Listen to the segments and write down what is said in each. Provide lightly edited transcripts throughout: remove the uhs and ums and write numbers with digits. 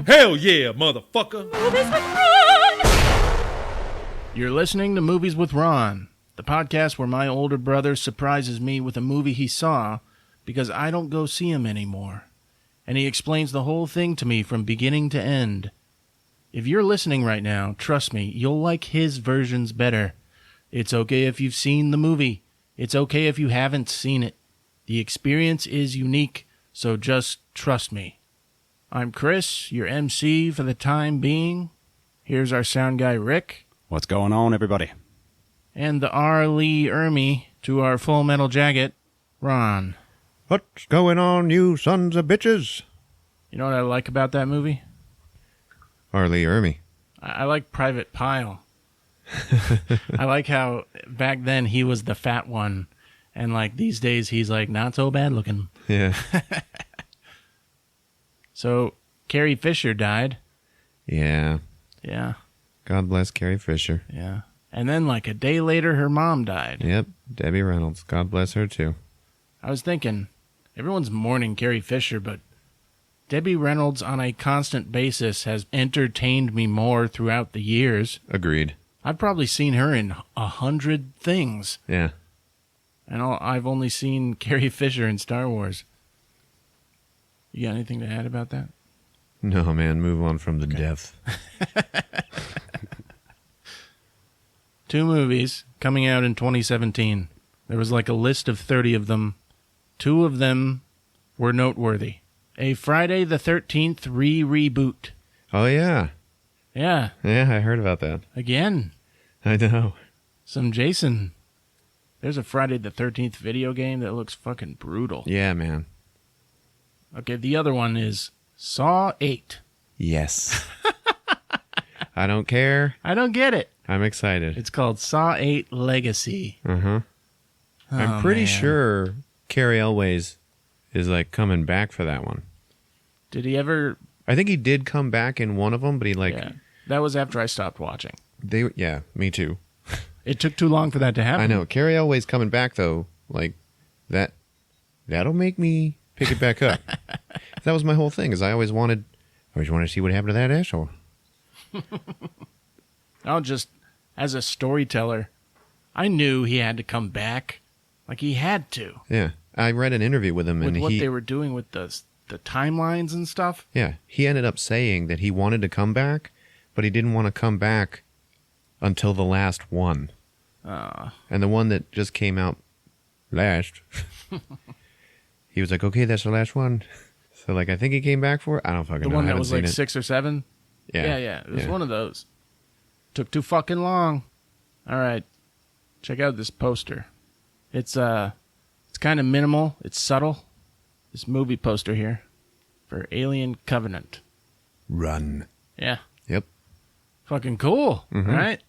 Hell yeah, motherfucker. Movies with Ron. You're listening to Movies with Ron, the podcast where my older brother surprises me with a movie he saw because I don't go see him anymore. And he explains the whole thing to me from beginning to end. If you're listening right now, trust me, you'll like his versions better. It's okay if you've seen the movie. It's okay if you haven't seen it. The experience is unique, so just trust me. I'm Chris, your MC for the time being. Here's our sound guy, Rick. What's going on, everybody? And the R. Lee Ermey to our Full Metal Jacket, Ron. What's going on, you sons of bitches? You know what I like about that movie? R. Lee Ermey. I like Private Pyle. I like how back then he was the fat one, and like these days he's like not so bad looking. Yeah. So Carrie Fisher died. Yeah. Yeah. God bless Carrie Fisher. Yeah. And then like a day later her mom died. Yep. Debbie Reynolds. God bless her too. I was thinking, everyone's mourning Carrie Fisher, but Debbie Reynolds on a constant basis has entertained me more throughout the years. Agreed. I've probably seen her in 100 things. Yeah. And I've only seen Carrie Fisher in Star Wars. You got anything to add about that? No, man. Move on from the death. 2 movies coming out in 2017. There was like a list of 30 of them. 2 of them were noteworthy. A Friday the 13th reboot. Oh, yeah. Yeah. Yeah, I heard about that. Again. I know. Some Jason. There's a Friday the 13th video game that looks fucking brutal. Yeah, man. Okay, the other one is Saw 8. Yes. I don't care. I don't get it. I'm excited. It's called Saw 8 Legacy. Uh-huh. Oh, I'm pretty man. sure Cary Elwes is like coming back for that one. Did he ever... I think he did come back in one of them, but he like... Yeah. That was after I stopped watching. Yeah, me too. It took too long for that to happen. I know. Cary Elwes coming back, though, like, that'll make me pick it back up. That was my whole thing, is I always wanted to see what happened to that asshole. I'll just, as a storyteller, I knew he had to come back. Like, he had to. Yeah. I read an interview with him, With and what they were doing with the timelines and stuff. Yeah. He ended up saying that he wanted to come back, but he didn't want to come back until the last one. And the one that just came out last, he was like, okay, that's the last one. So, like, I think he came back for it. I don't fucking know. The one that was like 6 or 7? Yeah. Yeah. It was one of those. Took too fucking long. All right. Check out this poster. It's kind of minimal. It's subtle. This movie poster here for Alien Covenant. Run. Yeah. Yep. Fucking cool, right?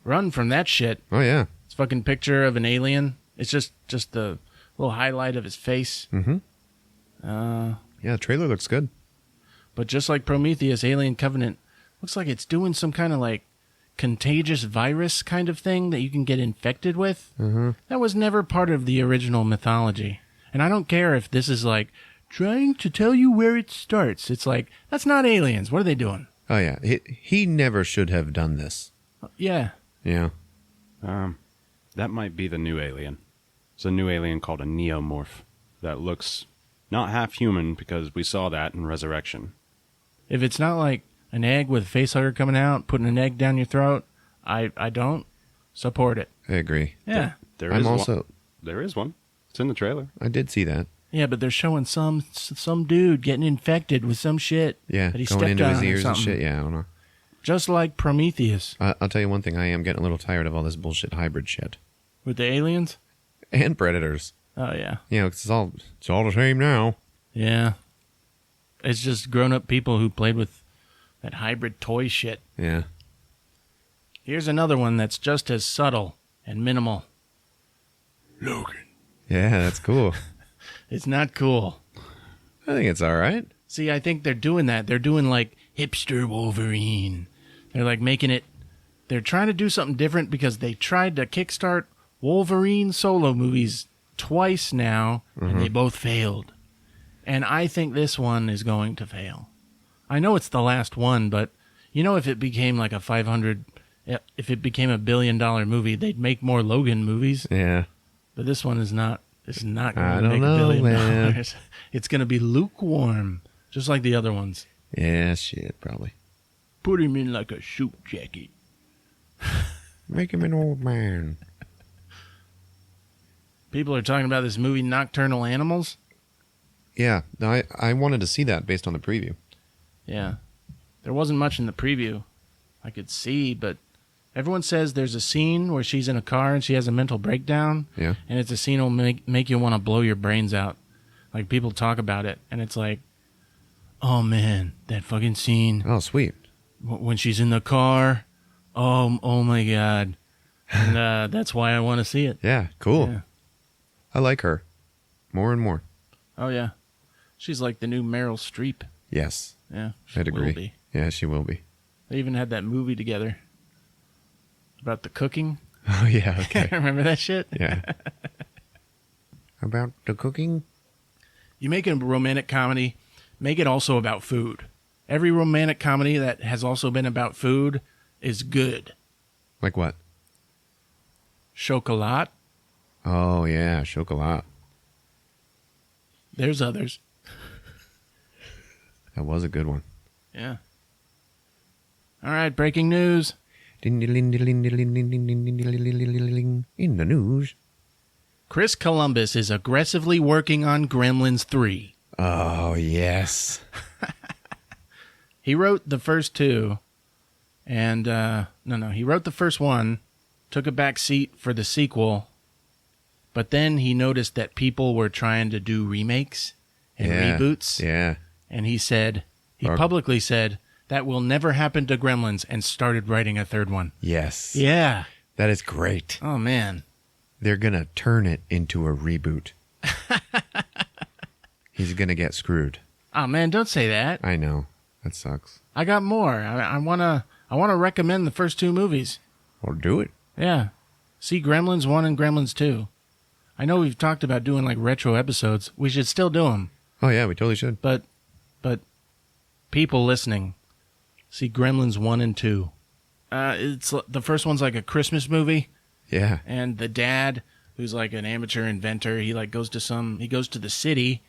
Run from that shit. Oh, yeah. It's a fucking picture of an alien. It's just the little highlight of his face. Mm-hmm. Yeah, the trailer looks good. But just like Prometheus, Alien Covenant looks like it's doing some kind of like contagious virus kind of thing that you can get infected with. Mm-hmm. That was never part of the original mythology. And I don't care if this is like trying to tell you where it starts. It's like, that's not aliens. What are they doing? Oh, yeah. He never should have done this. Yeah. Yeah. That might be the new alien. It's a new alien called a neomorph that looks not half human because we saw that in Resurrection. If it's not like an egg with a facehugger coming out, putting an egg down your throat, I don't support it. I agree. Yeah. There I'm is also... one. There is one. It's in the trailer. I did see that. Yeah, but they're showing some dude getting infected with some shit. Yeah, that he going stepped into on his or ears and something. shit. Yeah, I don't know. Just like Prometheus. I'll tell you one thing. I am getting a little tired of all this bullshit hybrid shit. With the aliens? And Predators. Oh, yeah. You know, it's all the same now. Yeah. It's just grown-up people who played with that hybrid toy shit. Yeah. Here's another one that's just as subtle and minimal. Logan. Yeah, that's cool. It's not cool. I think it's all right. See, I think they're doing that. They're doing like hipster Wolverine. They're like making it... They're trying to do something different because they tried to kickstart Wolverine solo movies twice now, and they both failed. And I think this one is going to fail. I know it's the last one, but you know, if it became like if it became $1 billion movie, they'd make more Logan movies. Yeah. But this one is not. It's not I going to don't make know, $1 billion. man. It's going to be lukewarm, just like the other ones. Yeah, shit, probably. Put him in like a suit jacket. Make him an old man. People are talking about this movie, Nocturnal Animals. Yeah, no, I wanted to see that based on the preview. Yeah. There wasn't much in the preview I could see, but everyone says there's a scene where she's in a car and she has a mental breakdown. Yeah. And it's a scene that'll make you want to blow your brains out. Like, people talk about it, and it's like, oh, man, that fucking scene Oh, sweet. when she's in the car. Oh my God. And that's why I want to see it. Yeah, cool. Yeah. I like her. More and more. Oh, yeah. She's like the new Meryl Streep. Yes, Yeah. She I'd agree. will be. Yeah, she will be. They even had that movie together about the cooking. Oh, yeah, okay. Remember that shit? Yeah. About the cooking? You make a romantic comedy, make it also about food. Every romantic comedy that has also been about food is good. Like what? Chocolat. Oh, yeah, chocolat. There's others. That was a good one. Yeah. All right, breaking news. In the news. Chris Columbus is aggressively working on Gremlins 3. Oh, yes. He wrote the first two, and he wrote the first one, took a back seat for the sequel, but then he noticed that people were trying to do remakes and reboots, Yeah. and he publicly said, that will never happen to Gremlins, and started writing a third one. Yes. Yeah. That is great. Oh, man. They're going to turn it into a reboot. He's going to get screwed. Oh, man, don't say that. I know. That sucks. I got more. I wanna recommend the first two movies. Well, do it. Yeah. See Gremlins 1 and Gremlins 2. I know we've talked about doing like retro episodes. We should still do them. Oh, yeah, we totally should. But people listening, see Gremlins 1 and 2. It's the first one's like a Christmas movie, Yeah. and the dad, who's like an amateur inventor, he goes to the city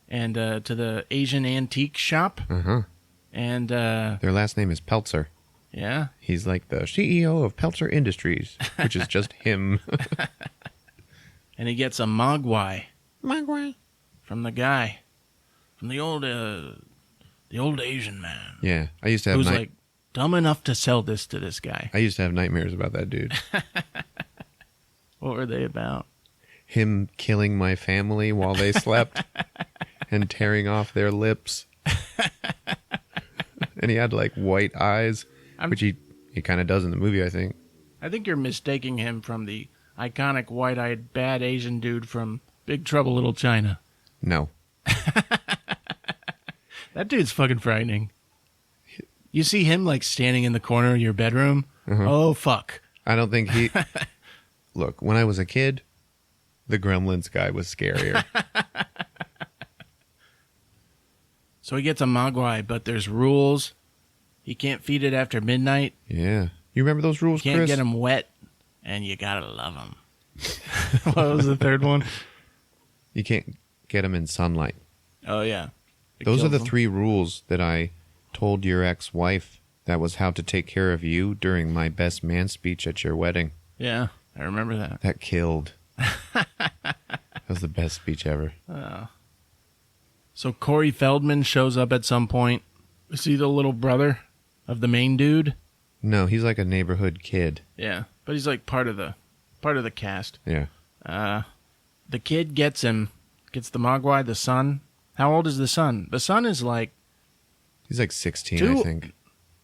and to the Asian antique shop. Uh-huh. And Their last name is Peltzer. yeah. He's like the CEO of Peltzer Industries, which is just him. And he gets a mogwai Mogwai. from the guy, from the old Asian man, Yeah. I used to have who's like dumb enough to sell this to this guy. I used to have nightmares about that dude. What were they about? Him killing my family while they slept and tearing off their lips. And he had like white eyes, which he kind of does in the movie, I think. I think you're mistaking him from the iconic white-eyed bad Asian dude from Big Trouble Little China. No. That dude's fucking frightening. You see him like standing in the corner of your bedroom? Uh-huh. Oh, fuck. I don't think he... Look, when I was a kid, the Gremlins guy was scarier. So he gets a mogwai, but there's rules. He can't feed it after midnight. Yeah. You remember those rules, Can't Chris? get him wet, and you gotta love him. What was the third one? You can't get him in sunlight. Oh, yeah. It Those are kills the him. 3 rules that I told your ex-wife that was how to take care of you during my best man speech at your wedding. Yeah, I remember that. That killed. That was the best speech ever. So Corey Feldman shows up at some point. Is he the little brother of the main dude? No, he's like a neighborhood kid. Yeah, but he's like part of the cast. Yeah. The kid gets the mogwai, the son. How old is the son? The son is like, He's like 16, Two- I think.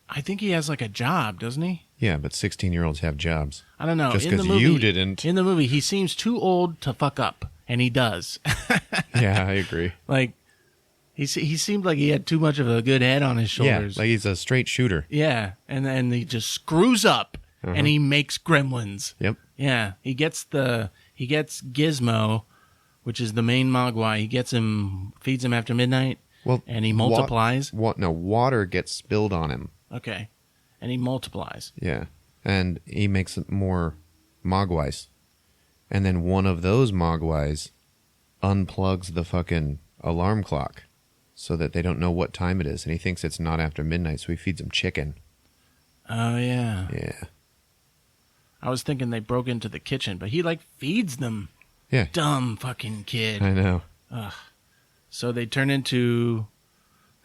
I think he has like a job, doesn't he? Yeah, but 16-year-olds have jobs. I don't know. Just In the 'cause movie- you didn't. In the movie, he seems too old to fuck up, and he does. Yeah, I agree. Like, he seemed like he had too much of a good head on his shoulders. Yeah, like he's a straight shooter. Yeah, and then he just screws up, and he makes gremlins. Yep. Yeah, he gets Gizmo, which is the main mogwai. He gets him, feeds him after midnight, Well, and he multiplies. Water gets spilled on him. Okay. And he multiplies. Yeah. And he makes more Mogwais. And then one of those Mogwais unplugs the fucking alarm clock so that they don't know what time it is. And he thinks it's not after midnight, so he feeds them chicken. Oh, yeah. Yeah. I was thinking they broke into the kitchen, but he, like, feeds them. Yeah. Dumb fucking kid. I know. Ugh. So they turn into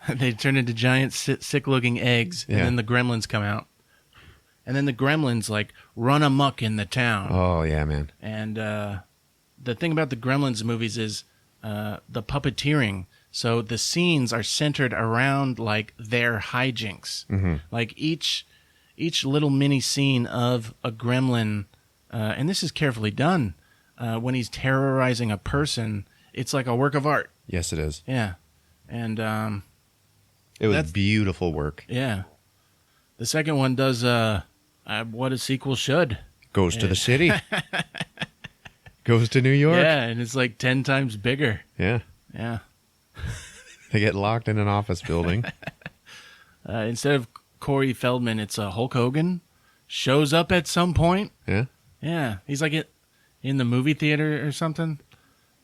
giant, sick-looking eggs, and Yeah. then the gremlins come out. And then the gremlins, like, run amok in the town. Oh, yeah, man. And the thing about the Gremlins movies is the puppeteering. So the scenes are centered around, like, their hijinks. Mm-hmm. Like, each little mini scene of a gremlin, and this is carefully done, when he's terrorizing a person, it's like a work of art. Yes, it is. Yeah. And, It was That's- beautiful work. yeah. The second one does what a sequel should. Goes to the city. Goes to New York. Yeah, and it's like 10 times bigger. Yeah. Yeah. They get locked in an office building. Instead of Corey Feldman, it's Hulk Hogan. Shows up at some point. Yeah. Yeah, he's like in the movie theater or something.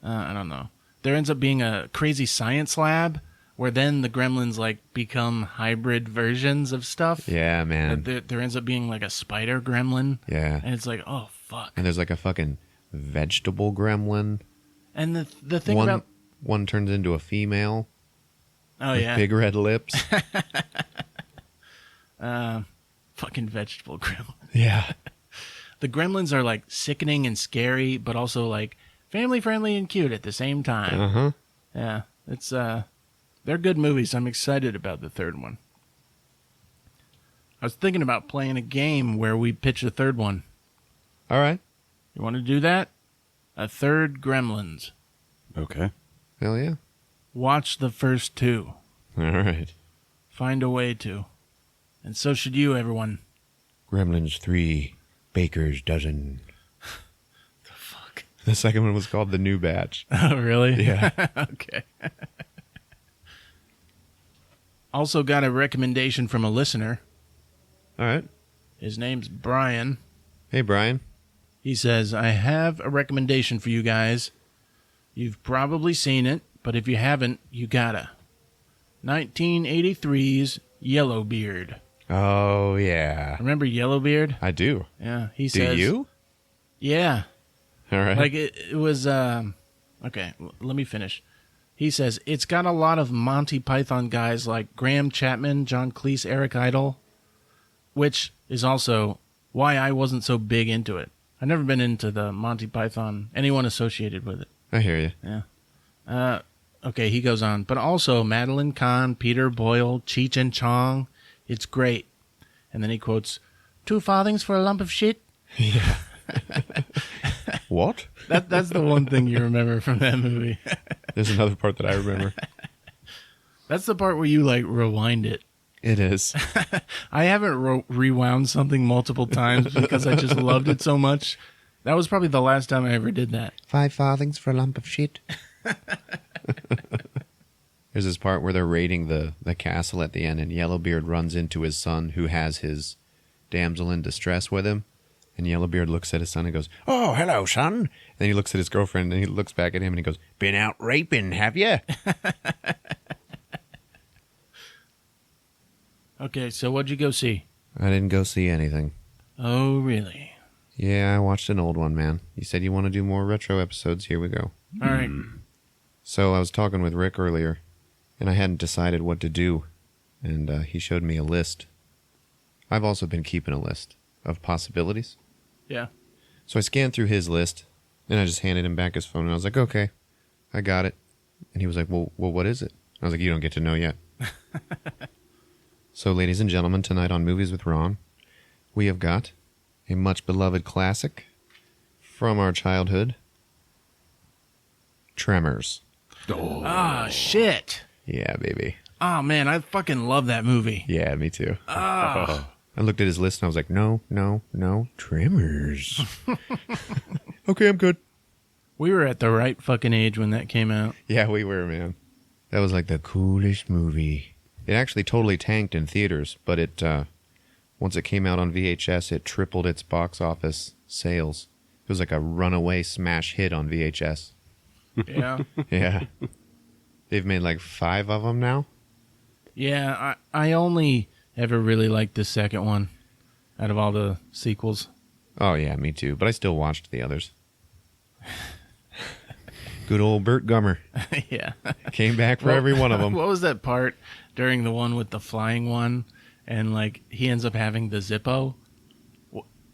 I don't know. There ends up being a crazy science lab where then the gremlins like become hybrid versions of stuff. Yeah, man. There ends up being like a spider gremlin. Yeah. And it's like, oh, fuck. And there's like a fucking vegetable gremlin. And the thing about... One turns into a female. Oh, with yeah. big red lips. Fucking vegetable gremlin. Yeah. The gremlins are like sickening and scary, but also like family friendly and cute at the same time. Uh-huh. Yeah, it's they're good movies. I'm excited about the third one. I was thinking about playing a game where we pitch a third one. All right. You want to do that? A third Gremlins. Okay. Hell yeah. Watch the first two. All right. Find a way to. And so should you, everyone. Gremlins 3, Baker's Dozen. The fuck? The second one was called The New Batch. Oh, really? Yeah. Okay. Also got a recommendation from a listener. All right. His name's Brian. Hey, Brian. He says, I have a recommendation for you guys. You've probably seen it, but if you haven't, you gotta. 1983's Yellowbeard. Oh, yeah. Remember Yellowbeard? I do. Yeah, he Do says. you? Yeah. All right. Like it was, okay, let me finish. He says, it's got a lot of Monty Python guys like Graham Chapman, John Cleese, Eric Idle, which is also why I wasn't so big into it. I've never been into the Monty Python, anyone associated with it. I hear you. Yeah. Okay, he goes on. But also Madeline Kahn, Peter Boyle, Cheech and Chong. It's great. And then he quotes, 2 farthings for a lump of shit. Yeah. What? That's the one thing you remember from that movie. There's another part that I remember. That's the part where you, like, rewind it. It is. I haven't rewound something multiple times because I just loved it so much. That was probably the last time I ever did that. 5 farthings for a lump of shit. There's this part where they're raiding the castle at the end, and Yellowbeard runs into his son, who has his damsel in distress with him. And Yellowbeard looks at his son and goes, "Oh, hello, son." And then he looks at his girlfriend, and he looks back at him, and he goes, "Been out raping, have you?" Okay, so what'd you go see? I didn't go see anything. Oh, really? Yeah, I watched an old one, man. You said you want to do more retro episodes. Here we go. All right. So I was talking with Rick earlier, and I hadn't decided what to do, and he showed me a list. I've also been keeping a list of possibilities. Yeah. So I scanned through his list, and I just handed him back his phone, and I was like, okay, I got it. And he was like, well, what is it? I was like, you don't get to know yet. So, ladies and gentlemen, tonight on Movies with Ron, we have got a much-beloved classic from our childhood, Tremors. Ah, shit. Yeah, baby. Oh, man, I fucking love that movie. Yeah, me too. Ah. I looked at his list, and I was like, no, Tremors. Okay, I'm good. We were at the right fucking age when that came out. Yeah, we were, man. That was like the coolest movie. It actually totally tanked in theaters, but it once it came out on VHS, it tripled its box office sales. It was like a runaway smash hit on VHS. Yeah. Yeah. They've made like 5 of them now. Yeah, I only ever really liked the second one out of all the sequels. Oh, yeah, me too. But I still watched the others. Good old Burt Gummer. Yeah. Came back for every one of them. What was that part during the one with the flying one? And, like, he ends up having the Zippo?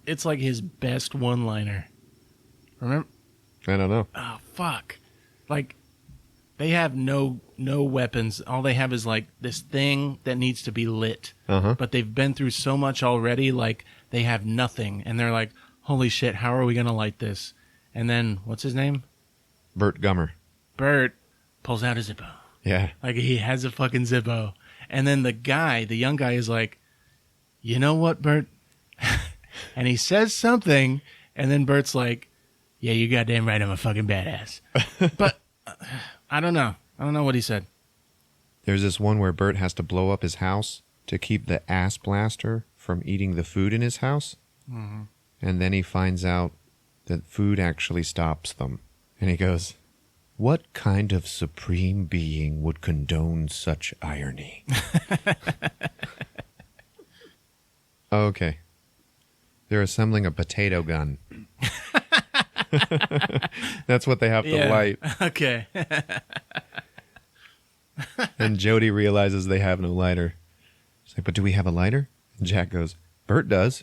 It's like his best one-liner. Remember? I don't know. Oh, fuck. Like, they have no weapons. All they have is, like, this thing that needs to be lit. Uh-huh. But they've been through so much already, like, they have nothing. And they're like, holy shit, how are we going to light this? And then, what's his name? Burt Gummer. Bert pulls out a Zippo. Yeah. Like, he has a fucking Zippo. And then the young guy is like, you know what, Bert? And he says something, and then Bert's like, yeah, you goddamn right, I'm a fucking badass. But I don't know. I don't know what he said. There's this one where Bert has to blow up his house to keep the ass blaster from eating the food in his house. Mm-hmm. And then he finds out that food actually stops them. And he goes, what kind of supreme being would condone such irony? Okay. They're assembling a potato gun. That's what they have to light. Okay. And Jody realizes they have no lighter. She's like, but do we have a lighter? And Jack goes, Bert does.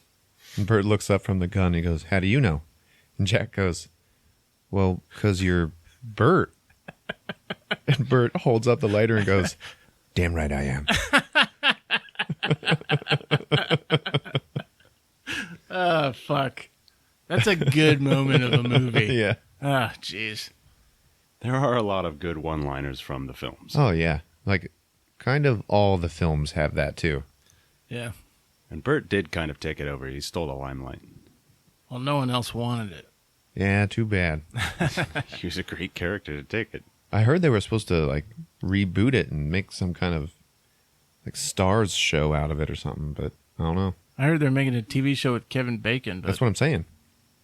And Bert looks up from the gun. He goes, how do you know? And Jack goes, well, because you're Bert. And Bert holds up the lighter and goes, damn right I am. Oh, fuck. That's a good moment of a movie. Yeah. Ah, jeez. There are a lot of good one-liners from the films. Oh, yeah. Like, kind of all the films have that, too. Yeah. And Bert did kind of take it over. He stole the limelight. Well, no one else wanted it. Yeah, too bad. He was a great character to take it. I heard they were supposed to, like, reboot it and make some kind of, like, Stars show out of it or something, but I don't know. I heard they're making a TV show with Kevin Bacon. But That's what I'm saying.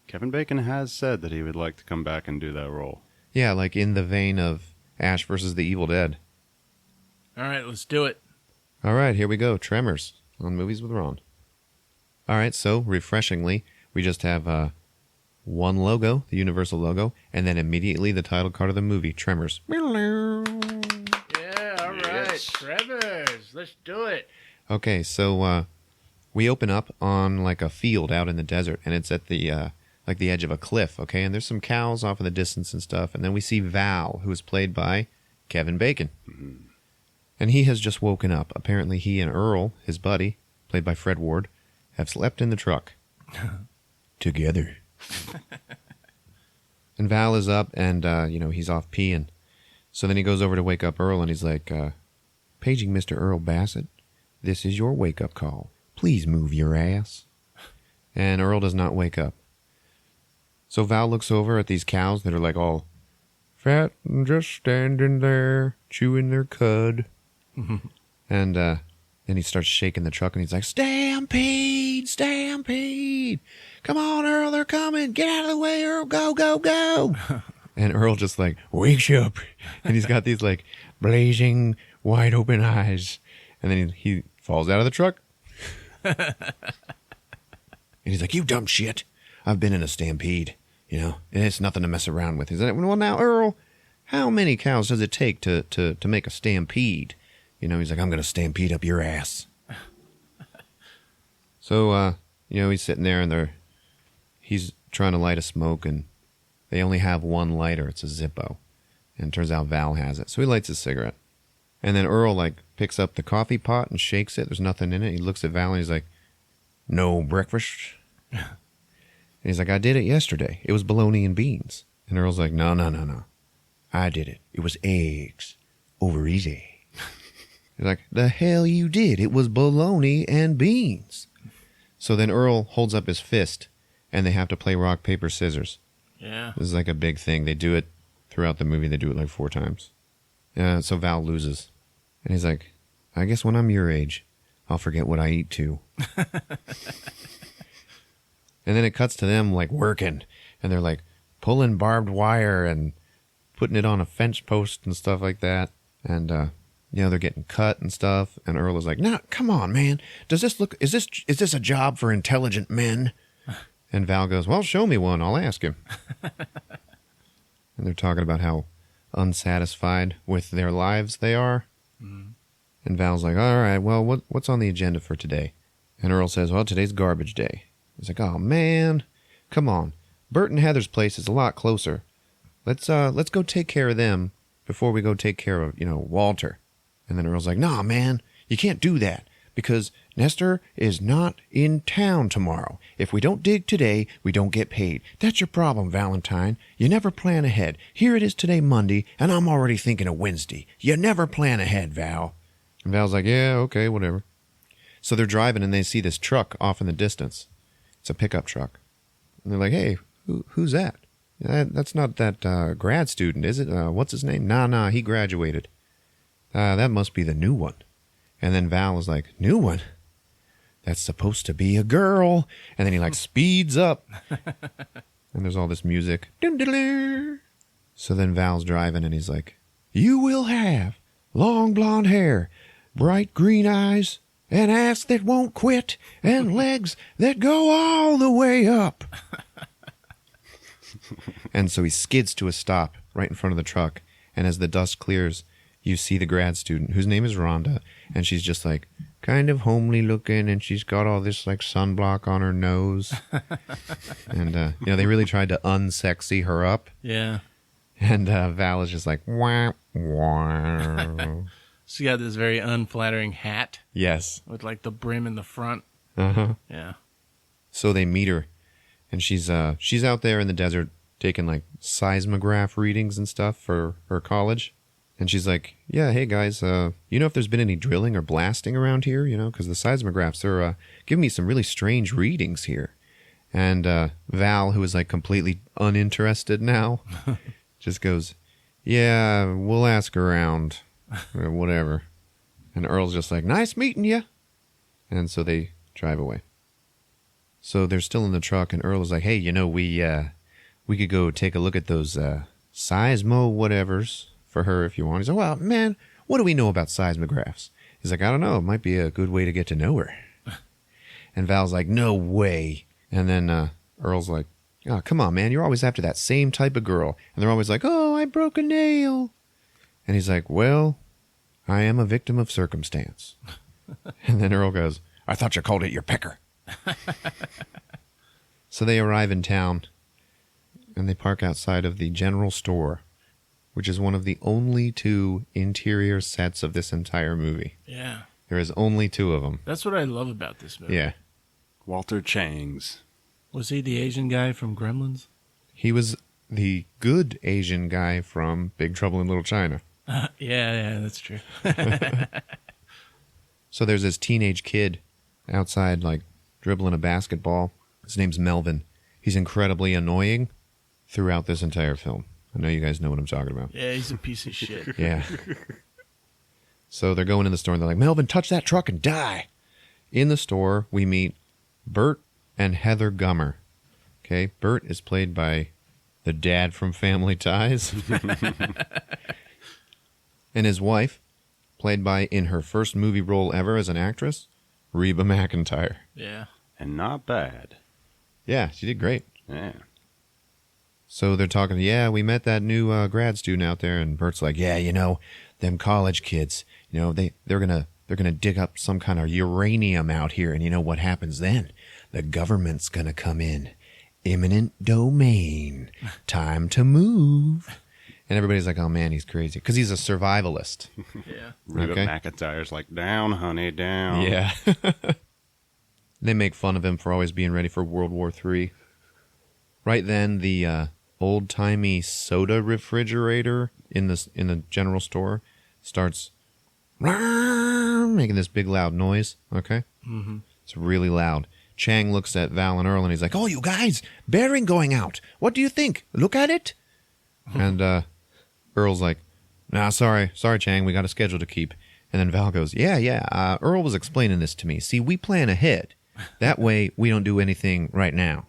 Kevin Bacon has said that he would like to come back and do that role. Yeah, like in the vein of Ash versus the Evil Dead. All right, let's do it. All right, here we go. Tremors on Movies with Ron. All right, so refreshingly, we just have one logo, the Universal logo, and then immediately the title card of the movie, Tremors. Yeah, all right. Yes. Tremors. Let's do it. Okay, so we open up on like a field out in the desert, and it's at the like the edge of a cliff, okay? And there's some cows off in the distance and stuff, and then we see Val, who is played by Kevin Bacon. Mm-hmm. And he has just woken up. Apparently he and Earl, his buddy, played by Fred Ward, have slept in the truck. Together. And Val is up, and, he's off peeing. So then he goes over to wake up Earl, and he's like, paging Mr. Earl Bassett, this is your wake-up call. Please move your ass. And Earl does not wake up. So Val looks over at these cows that are like all fat and just standing there, chewing their cud. And then he starts shaking the truck, and he's like, Stampede! Stampede! Come on, Earl, they're coming! Get out of the way, Earl! Go, go, go! And Earl just like, wakes up! And he's got these like blazing, wide-open eyes. And then he falls out of the truck. And he's like, you dumb shit. I've been in a stampede, and it's nothing to mess around with. He's like, well, now, Earl, how many cows does it take to make a stampede? He's like, I'm going to stampede up your ass. So, he's sitting there, and he's trying to light a smoke, and they only have one lighter. It's a Zippo. And it turns out Val has it. So he lights his cigarette. And then Earl, picks up the coffee pot and shakes it. There's nothing in it. He looks at Val, and he's like, no breakfast? And he's like, I did it yesterday. It was bologna and beans. And Earl's like, no. I did it. It was eggs. Over easy. He's like, the hell you did. It was bologna and beans. So then Earl holds up his fist, and they have to play rock, paper, scissors. Yeah. This is like a big thing. They do it throughout the movie. They do it like 4 times. So Val loses. And he's like, I guess when I'm your age, I'll forget what I eat too. And then it cuts to them like working. And they're like pulling barbed wire and putting it on a fence post and stuff like that. And, they're getting cut and stuff. And Earl is like, no, come on, man. Is this a job for intelligent men? And Val goes, well, show me one. I'll ask him. And they're talking about how unsatisfied with their lives they are. Mm. And Val's like, all right, well, what's on the agenda for today? And Earl says, well, today's garbage day. He's like, oh, man, come on. Bert and Heather's place is a lot closer. Let's go take care of them before we go take care of, Walter. And then Earl's like, nah, man, you can't do that because Nestor is not in town tomorrow. If we don't dig today, we don't get paid. That's your problem, Valentine. You never plan ahead. Here it is today, Monday, and I'm already thinking of Wednesday. You never plan ahead, Val. And Val's like, yeah, okay, whatever. So they're driving and they see this truck off in the distance. It's a pickup truck. And they're like, hey, who's that? That's not that grad student, is it? What's his name? Nah, he graduated. That must be the new one. And then Val is like, new one? That's supposed to be a girl. And then he speeds up. And there's all this music. So then Val's driving and he's like, you will have long blonde hair, bright green eyes, an ass that won't quit, and legs that go all the way up. And so he skids to a stop right in front of the truck. And as the dust clears, you see the grad student, whose name is Rhonda, and she's just kind of homely looking, and she's got all this sunblock on her nose. And, they really tried to unsexy her up. Yeah. And Val is just like, wah, wah. She got this very unflattering hat. Yes. With the brim in the front. Uh-huh. Yeah. So they meet her, and she's out there in the desert taking seismograph readings and stuff for her college. And she's like, yeah, hey guys, if there's been any drilling or blasting around here, because the seismographs are giving me some really strange readings here. And Val, who is completely uninterested now, just goes, yeah, we'll ask around, or whatever. And Earl's just like, nice meeting you. And so they drive away. So they're still in the truck, and Earl is like, hey, we could go take a look at those seismo whatevers for her if you want. He's like, well, man, what do we know about seismographs? He's like, I don't know. It might be a good way to get to know her. And Val's like, no way. And then Earl's like, oh, come on, man. You're always after that same type of girl. And they're always like, oh, I broke a nail. And he's like, well, I am a victim of circumstance. And then Earl goes, I thought you called it your pecker. So they arrive in town, and they park outside of the general store, which is one of the only 2 interior sets of this entire movie. Yeah. There is only 2 of them. That's what I love about this movie. Yeah. Walter Chang's. Was he the Asian guy from Gremlins? He was the good Asian guy from Big Trouble in Little China. Yeah, that's true. So there's this teenage kid outside, dribbling a basketball. His name's Melvin. He's incredibly annoying throughout this entire film. I know you guys know what I'm talking about. Yeah, he's a piece of shit. Yeah. So they're going in the store, and they're like, Melvin, touch that truck and die. In the store, we meet Bert and Heather Gummer. Okay, Bert is played by the dad from Family Ties. And his wife, played by, in her first movie role ever as an actress, Reba McEntire. Yeah. And not bad. Yeah, she did great. Yeah. So they're talking, yeah, we met that new grad student out there, and Bert's like, yeah, them college kids, they're gonna dig up some kind of uranium out here, and you know what happens then? The government's gonna come in. Imminent domain. Time to move. And everybody's like, oh man, he's crazy. Because he's a survivalist. Yeah. Reba McEntire's like, down, honey, down. Yeah. They make fun of him for always being ready for World War III. Right then, the old-timey soda refrigerator in the general store starts making this big loud noise. Okay? Mm-hmm. It's really loud. Chang looks at Val and Earl and he's like, oh, you guys, bearing going out. What do you think? Look at it. And Earl's like, Nah, sorry, Chang, we got a schedule to keep. And then Val goes, yeah, Earl was explaining this to me. See, we plan ahead. That way, we don't do anything right now.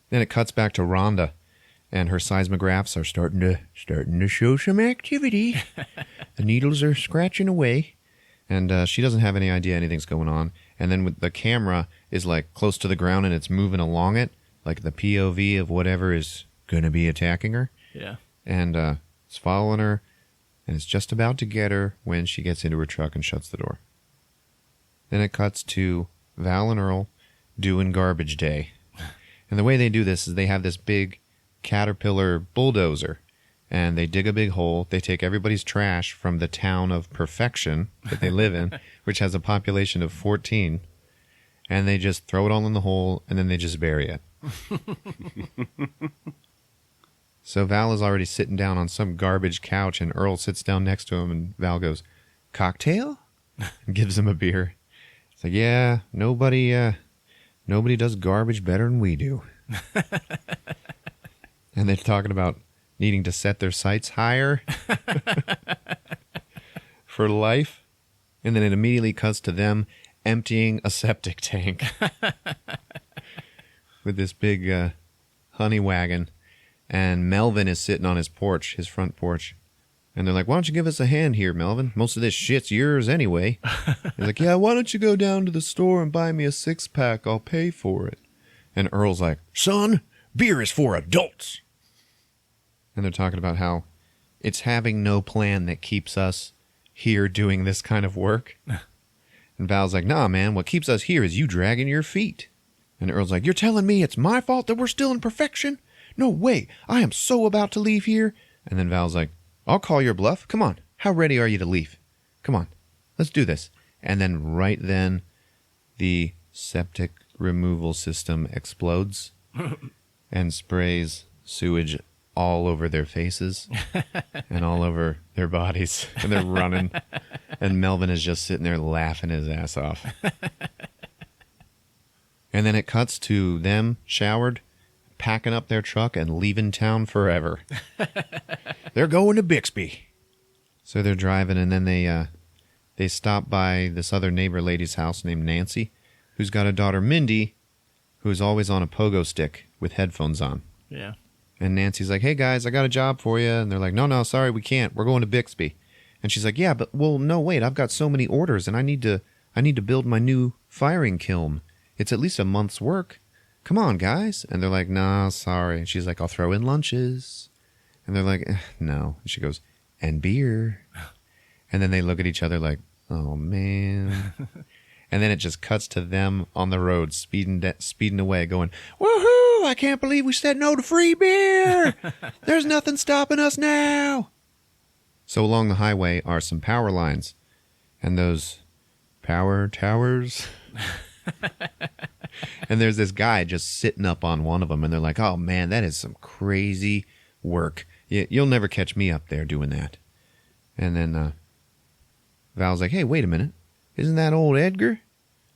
Then it cuts back to Rhonda, and her seismographs are starting to show some activity. The needles are scratching away, and she doesn't have any idea anything's going on. And then with the camera is like close to the ground, and it's moving along it, like the POV of whatever is going to be attacking her. Yeah. And it's following her, and it's just about to get her when she gets into her truck and shuts the door. Then it cuts to Val and Earl doing garbage day. And the way they do this is they have this big Caterpillar bulldozer, and they dig a big hole. They take everybody's trash from the town of Perfection that they live in, which has a population of 14, and they just throw it all in the hole, and then they just bury it. So Val is already sitting down on some garbage couch, and Earl sits down next to him, and Val goes, "Cocktail?" and gives him a beer. It's like, yeah, nobody does garbage better than we do. And they're talking about needing to set their sights higher for life. And then it immediately cuts to them emptying a septic tank with this big honey wagon. And Melvin is sitting on his porch, his front porch. And they're like, "Why don't you give us a hand here, Melvin? Most of this shit's yours anyway." He's like, "Yeah, why don't you go down to the store and buy me a 6-pack? I'll pay for it." And Earl's like, "Son, beer is for adults." And they're talking about how it's having no plan that keeps us here doing this kind of work. And Val's like, "Nah, man, what keeps us here is you dragging your feet." And Earl's like, "You're telling me it's my fault that we're still in Perfection? No way, I am so about to leave here." And then Val's like, "I'll call your bluff. Come on, how ready are you to leave? Come on, let's do this." And then right then, the septic removal system explodes and sprays sewage all over their faces and all over their bodies. And they're running. And Melvin is just sitting there laughing his ass off. And then it cuts to them showered, packing up their truck and leaving town forever. They're going to Bixby. So they're driving, and then they stop by this other neighbor lady's house named Nancy, who's got a daughter, Mindy, who's always on a pogo stick with headphones on. Yeah. And Nancy's like, "Hey, guys, I got a job for you." And they're like, No, sorry, we can't. We're going to Bixby. And she's like, "Yeah, but, well, no, wait, I've got so many orders, and I need to build my new firing kiln. It's at least a month's work. Come on, guys." And they're like, "Nah, sorry." And she's like, "I'll throw in lunches." And they're like, "No." And she goes, "And beer." And then they look at each other like, "Oh, man." And then it just cuts to them on the road, speeding away, going, "Woohoo! I can't believe we said no to free beer. There's nothing stopping us now." So along the highway are some power lines. And those power towers... And there's this guy just sitting up on one of them, and they're like, "Oh, man, that is some crazy work. You'll never catch me up there doing that." And then Val's like, "Hey, wait a minute. Isn't that old Edgar?"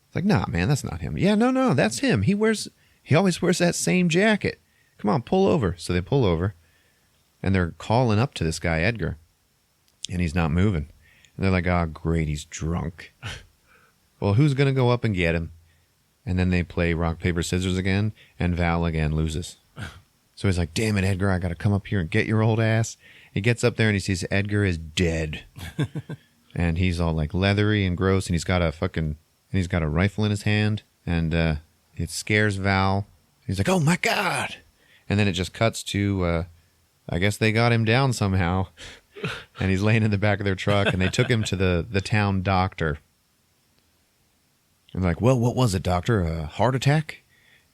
It's like, "Nah, man, that's not him." "Yeah, no, that's him. He always wears that same jacket. Come on, pull over." So they pull over, and they're calling up to this guy, Edgar, and he's not moving. And they're like, "Oh, great, he's drunk." Well, who's going to go up and get him? And then they play rock, paper, scissors again, and Val again loses. So he's like, "Damn it, Edgar, I got to come up here and get your old ass." He gets up there and he sees Edgar is dead. And he's all like leathery and gross, and he's got a rifle in his hand, and it scares Val. He's like, "Oh my God." And then it just cuts to, I guess they got him down somehow. And he's laying in the back of their truck, and they took him to the town doctor. And like, "Well, what was it, doctor? A heart attack?"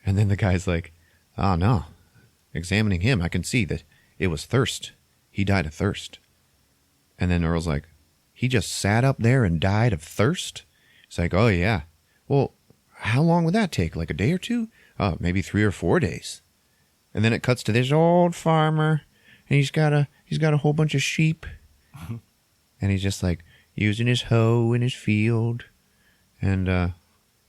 And then the guy's like, "Oh, no. Examining him, I can see that it was thirst. He died of thirst." And then Earl's like, "He just sat up there and died of thirst?" It's like, "Oh, yeah. Well, how long would that take? Like a day or two? Oh, maybe 3 or 4 days." And then it cuts to this old farmer, and he's got a whole bunch of sheep. And he's just like using his hoe in his field. And,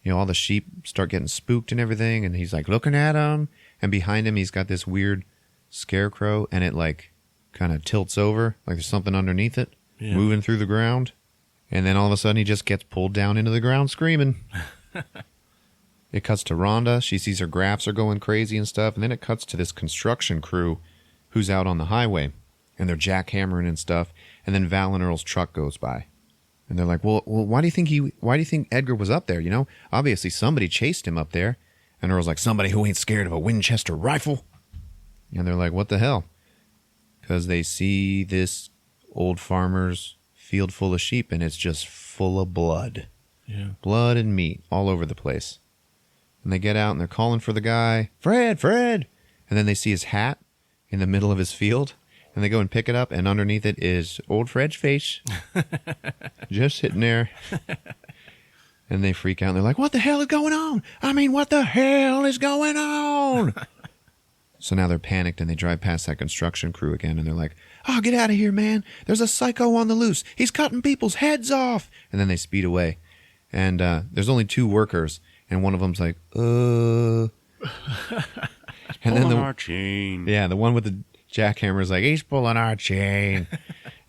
all the sheep start getting spooked and everything, and he's like looking at them, and behind him he's got this weird scarecrow, and it like kind of tilts over, like there's something underneath it, Yeah. moving through the ground. And then all of a sudden he just gets pulled down into the ground screaming. It cuts to Rhonda. She sees her graphs are going crazy and stuff. And then it cuts to this construction crew who's out on the highway. And they're jackhammering and stuff. And then Val and Earl's truck goes by. And they're like, well, why do you think Edgar was up there? You know, obviously somebody chased him up there. And Earl's like, somebody who ain't scared of a Winchester rifle. And they're like, what the hell? Because they see this old farmer's field full of sheep, and it's just full of blood. Yeah. Blood and meat all over the place. And they get out, and they're calling for the guy, Fred, Fred! And then they see his hat in the middle of his field, and they go and pick it up, and underneath it is old Fred's face. Just sitting there. And they freak out, and they're like, what the hell is going on? I mean, what the hell is going on? So now they're panicked, and they drive past that construction crew again, and they're like, oh, get out of here, man. There's a psycho on the loose. He's cutting people's heads off. And then they speed away. And there's only 2 workers, and one of them's like, And then Pulling our chain. Yeah, the one with the jackhammer is like, he's pulling our chain.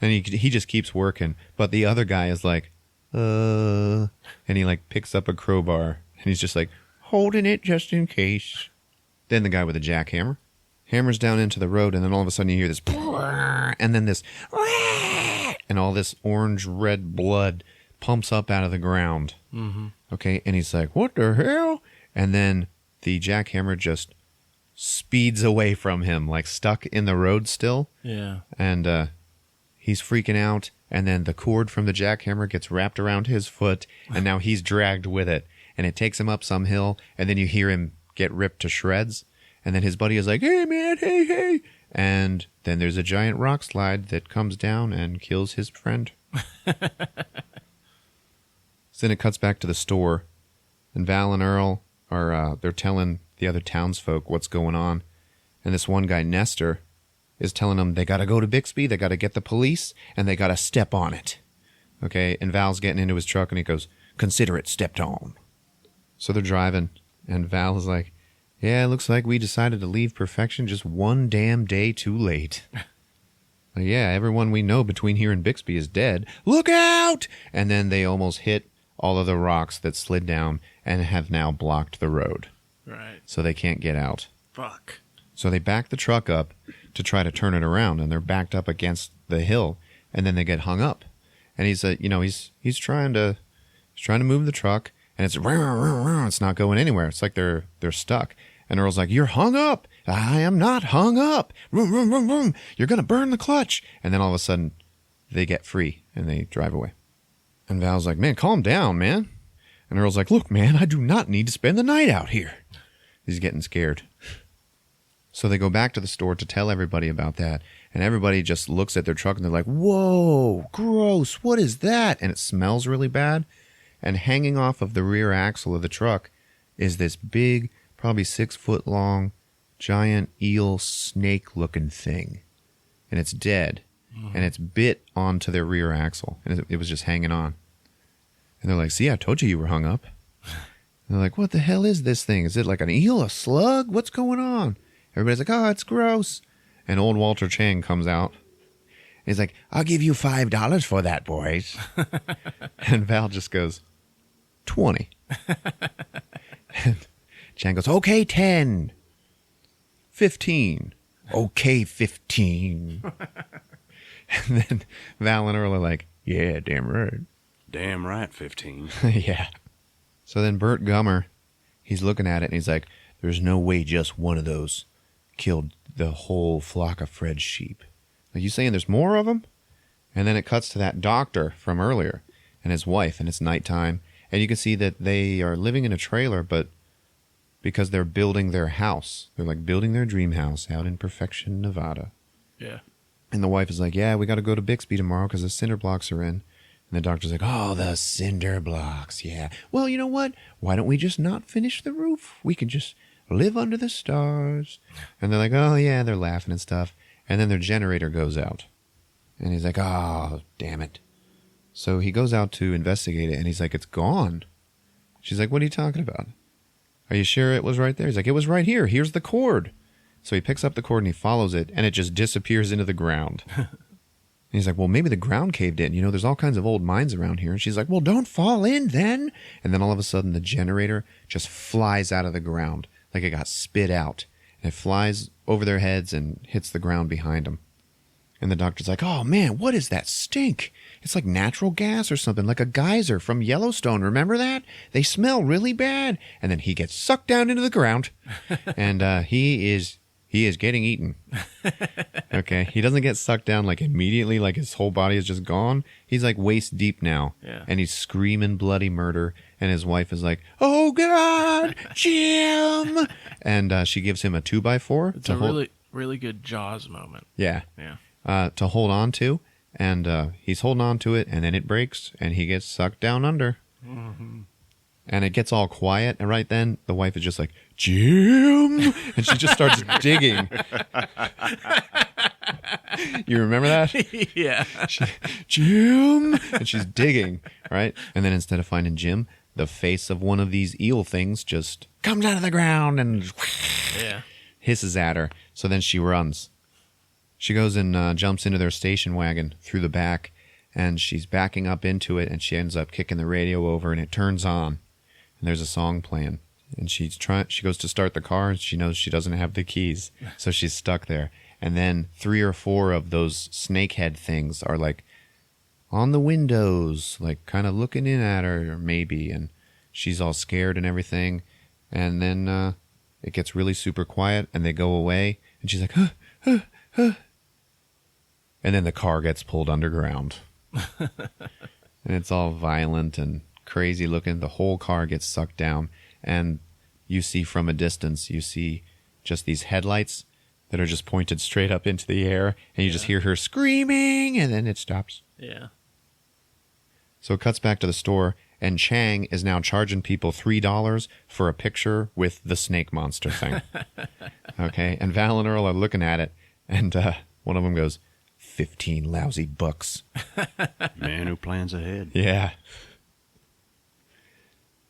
And he just keeps working. But the other guy is like, And he like picks up a crowbar, and he's just like, holding it just in case. Then the guy with the jackhammer hammers down into the road, and then all of a sudden you hear this, and then this, and all this orange-red blood pumps up out of the ground. Mm-hmm. Okay, and he's like, what the hell? And then the jackhammer just speeds away from him, like stuck in the road still. Yeah. And he's freaking out, and then the cord from the jackhammer gets wrapped around his foot, and now he's dragged with it, and it takes him up some hill, and then you hear him get ripped to shreds, and then his buddy is like, hey man, hey, and then there's a giant rock slide that comes down and kills his friend. So then it cuts back to the store, and Val and Earl are they're telling the other townsfolk what's going on, and this one guy, Nestor, is telling them they gotta go to Bixby, they gotta get the police, and they gotta step on it. Okay, and Val's getting into his truck, and he goes, consider it stepped on. So they're driving, and Val is like, yeah, it looks like we decided to leave perfection just one damn day too late. Yeah, everyone we know between here and Bixby is dead. Look out! And then they almost hit all of the rocks that slid down and have now blocked the road. Right. So they can't get out. Fuck. So they back the truck up to try to turn it around, and they're backed up against the hill, and then they get hung up. And he's he's trying to move the truck, and it's not going anywhere. It's like they're stuck. And Earl's like, you're hung up. I am not hung up. Vroom, vroom, vroom, vroom. You're going to burn the clutch. And then all of a sudden, they get free, and they drive away. And Val's like, man, calm down, man. And Earl's like, look, man, I do not need to spend the night out here. He's getting scared. So they go back to the store to tell everybody about that. And everybody just looks at their truck, and they're like, whoa, gross. What is that? And it smells really bad. And hanging off of the rear axle of the truck is this big, probably 6-foot long, giant eel snake looking thing. And it's dead. And it's bit onto their rear axle. And it was just hanging on. And they're like, see, I told you were hung up. And they're like, what the hell is this thing? Is it like an eel, a slug? What's going on? Everybody's like, oh, it's gross. And old Walter Chang comes out. He's like, I'll give you $5 for that, boys. And Val just goes, 20. And Chang goes, okay, 10. 15. Okay, 15. And then Val and Earl are like, yeah, damn right. Damn right, 15. Yeah. So then Bert Gummer, he's looking at it, and he's like, there's no way just one of those killed the whole flock of Fred's sheep. Are you saying there's more of them? And then it cuts to that doctor from earlier and his wife, and it's nighttime. And you can see that they are living in a trailer, but because they're building their house. They're like building their dream house out in Perfection, Nevada. Yeah. And the wife is like, yeah, we got to go to Bixby tomorrow because the cinder blocks are in. And the doctor's like, oh, the cinder blocks, yeah. Well, you know what? Why don't we just not finish the roof? We can just live under the stars. And they're like, oh, yeah, they're laughing and stuff. And then their generator goes out. And he's like, oh, damn it. So he goes out to investigate it, and he's like, it's gone. She's like, what are you talking about? Are you sure it was right there? He's like, it was right here. Here's the cord. So he picks up the cord and he follows it, and it just disappears into the ground. And he's like, well, maybe the ground caved in. You know, there's all kinds of old mines around here. And she's like, well, don't fall in then. And then all of a sudden, the generator just flies out of the ground like it got spit out. And it flies over their heads and hits the ground behind them. And the doctor's like, oh, man, what is that stink? It's like natural gas or something, like a geyser from Yellowstone. Remember that? They smell really bad. And then he gets sucked down into the ground, and he is getting eaten. Okay? He doesn't get sucked down like immediately, like his whole body is just gone. He's like waist deep now, and he's screaming bloody murder. And his wife is like, oh, God, Jim! And she gives him a 2x4. It's a really, really good Jaws moment. Yeah. Yeah. To hold on to, and he's holding on to it, and then it breaks, and he gets sucked down under. Mm-hmm. And it gets all quiet, and right then, the wife is just like, Jim! And she just starts digging. You remember that? Yeah. Jim! And she's digging, right? And then instead of finding Jim, the face of one of these eel things just comes out of the ground and hisses at her. So then she runs. She goes and jumps into their station wagon through the back, and she's backing up into it, and she ends up kicking the radio over, and it turns on, and there's a song playing. And she goes to start the car, and she knows she doesn't have the keys, so she's stuck there. And then 3 or 4 of those snakehead things are like on the windows, like kind of looking in at her, or maybe, and she's all scared and everything. And then it gets really super quiet, and they go away, and she's like, huh, huh, huh. And then the car gets pulled underground. And it's all violent and crazy looking. The whole car gets sucked down. And you see from a distance, you see just these headlights that are just pointed straight up into the air. And you just hear her screaming, and then it stops. Yeah. So it cuts back to the store, and Chang is now charging people $3 for a picture with the snake monster thing. Okay? And Val and Earl are looking at it, and one of them goes, 15 lousy bucks. Man who plans ahead. Yeah.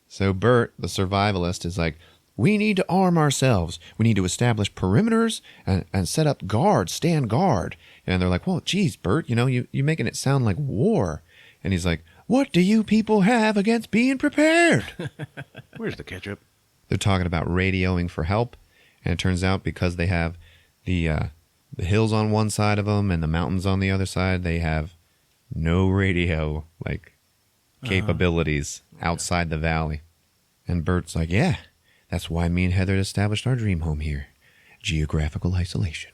So Bert, the survivalist, is like, we need to arm ourselves. We need to establish perimeters and set up guards, stand guard. And they're like, well, geez, Bert, you know, you're making it sound like war. And he's like, what do you people have against being prepared? Where's the ketchup? They're talking about radioing for help. And it turns out because they have the hills on one side of them and the mountains on the other side, they have no radio capabilities outside the valley. And Bert's like, yeah, that's why me and Heather established our dream home here. Geographical isolation.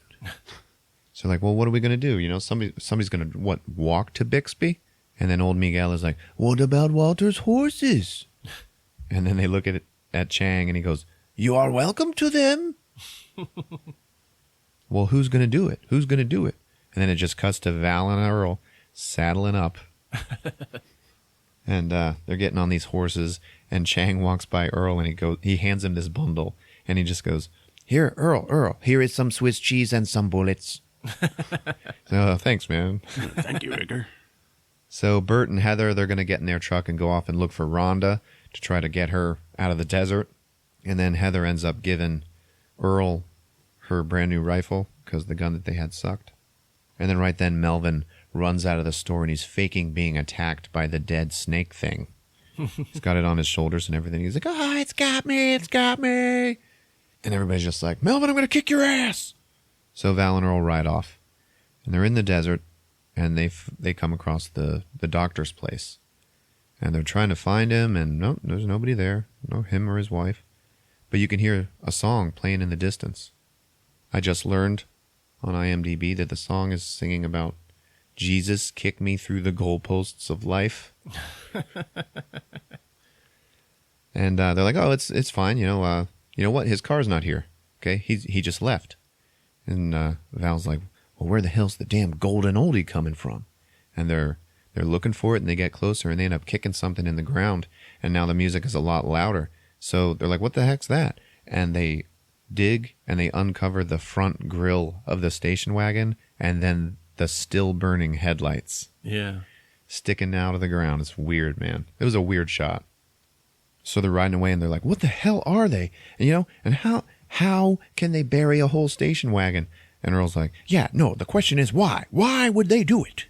So like, well, what are we going to do? You know, somebody's going to, walk to Bixby? And then old Miguel is like, what about Walter's horses? And then they look at Chang and he goes, you are welcome to them. Well, who's going to do it? Who's going to do it? And then it just cuts to Val and Earl saddling up. And they're getting on these horses, and Chang walks by Earl, and he hands him this bundle, and he just goes, here, Earl, here is some Swiss cheese and some bullets. So, thanks, man. Thank you, Edgar. So Bert and Heather, they're going to get in their truck and go off and look for Rhonda to try to get her out of the desert. And then Heather ends up giving Earl her brand new rifle because the gun that they had sucked. And then right then Melvin runs out of the store and he's faking being attacked by the dead snake thing. He's got it on his shoulders and everything. He's like, oh, it's got me. And everybody's just like, Melvin, I'm going to kick your ass. So Val and Earl ride off. And they're in the desert, and they come across the doctor's place. And they're trying to find him, and no, there's nobody there. No, him or his wife. But you can hear a song playing in the distance. I just learned on IMDb that the song is singing about Jesus kick me through the goalposts of life. And they're like, oh, it's fine. You know what? His car's not here. Okay, he just left. And Val's like, well, where the hell's the damn golden oldie coming from? And they're looking for it, and they get closer, and they end up kicking something in the ground. And now the music is a lot louder. So they're like, what the heck's that? And they dig, and they uncover the front grill of the station wagon, and then the still burning headlights. Yeah. Sticking out of the ground. It's weird, man. It was a weird shot. So they're riding away, and they're like, what the hell are they? And, and how How can they bury a whole station wagon? And Earl's like, yeah, no, the question is why? Why would they do it?